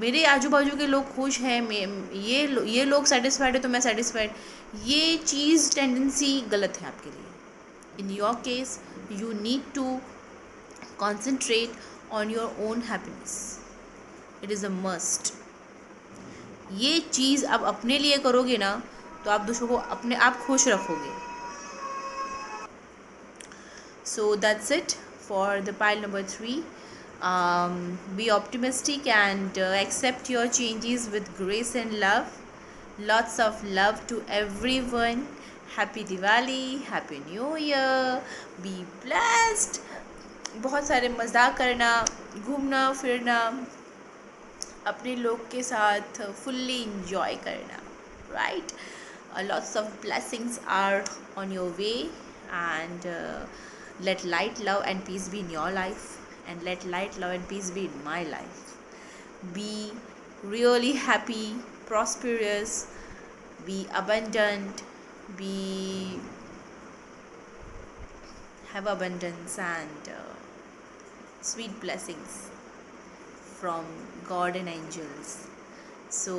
मेरे आजू बाजू के लोग खुश हैं, ये लोग सेटिस्फाइड है तो मैं सेटिस्फाइड, ये चीज़ टेंडेंसी गलत है आपके लिए। In your case you need to concentrate on your own happiness. It is a must. ये चीज़ आप अपने लिए करोगे ना तो आप दूसरों को अपने आप खुश रखोगे। So that's it for the pile number 3. Be optimistic and accept your changes with grace and love. Lots of love to everyone. Happy Diwali, Happy New Year. Be blessed. बहुत सारे मज़ाक करना, घूमना फिरना, अपने लोग के साथ फुल्ली इंजॉय करना, right. Lots of blessings are on your way and let light, love and peace be in your life, and let light, love and peace be in my life. Be really happy, prosperous, be abundant, have abundance and sweet blessings from God and angels. So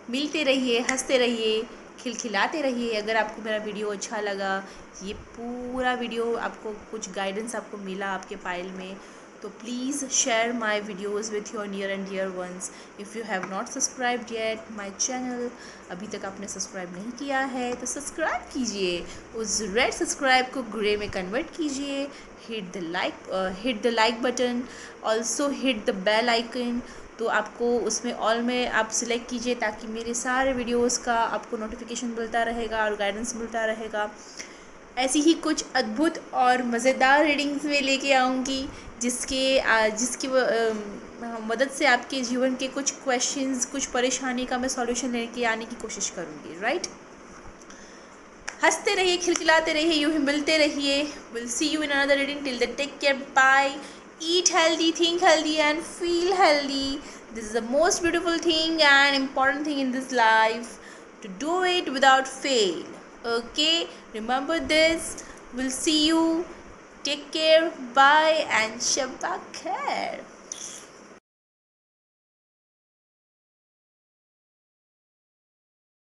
मिलते रहिए, हंसते रहिए, खिलखिलाते रहिए। अगर आपको मेरा वीडियो अच्छा लगा, ये पूरा वीडियो आपको कुछ गाइडेंस आपको मिला आपके पाइल में, तो please share my videos with your near and dear ones. If you have not subscribed yet my channel, अभी तक आपने सब्सक्राइब नहीं किया है तो सब्सक्राइब कीजिए, उस रेड सब्सक्राइब को ग्रे में कन्वर्ट कीजिए, hit the like button, also hit the bell icon. तो आपको उसमें ऑल में आप सिलेक्ट कीजिए ताकि मेरे सारे वीडियोस का आपको नोटिफिकेशन मिलता रहेगा और गाइडेंस मिलता रहेगा। ऐसी ही कुछ अद्भुत और मज़ेदार रीडिंग्स में लेके आऊँगी जिसकी मदद से आपके जीवन के कुछ क्वेश्चंस, कुछ परेशानी का मैं सॉल्यूशन लेके आने की कोशिश करूँगी, राइट। हंसते रहिए, खिलखिलाते रहिए, यूँ ही मिलते रहिए। Will see you in another reading, till then take care, bye. Eat healthy, think healthy and feel healthy. This is the most beautiful thing and important thing in this life, to do it without fail. Okay, remember this. We'll see you. Take care, bye and Shabba Khair.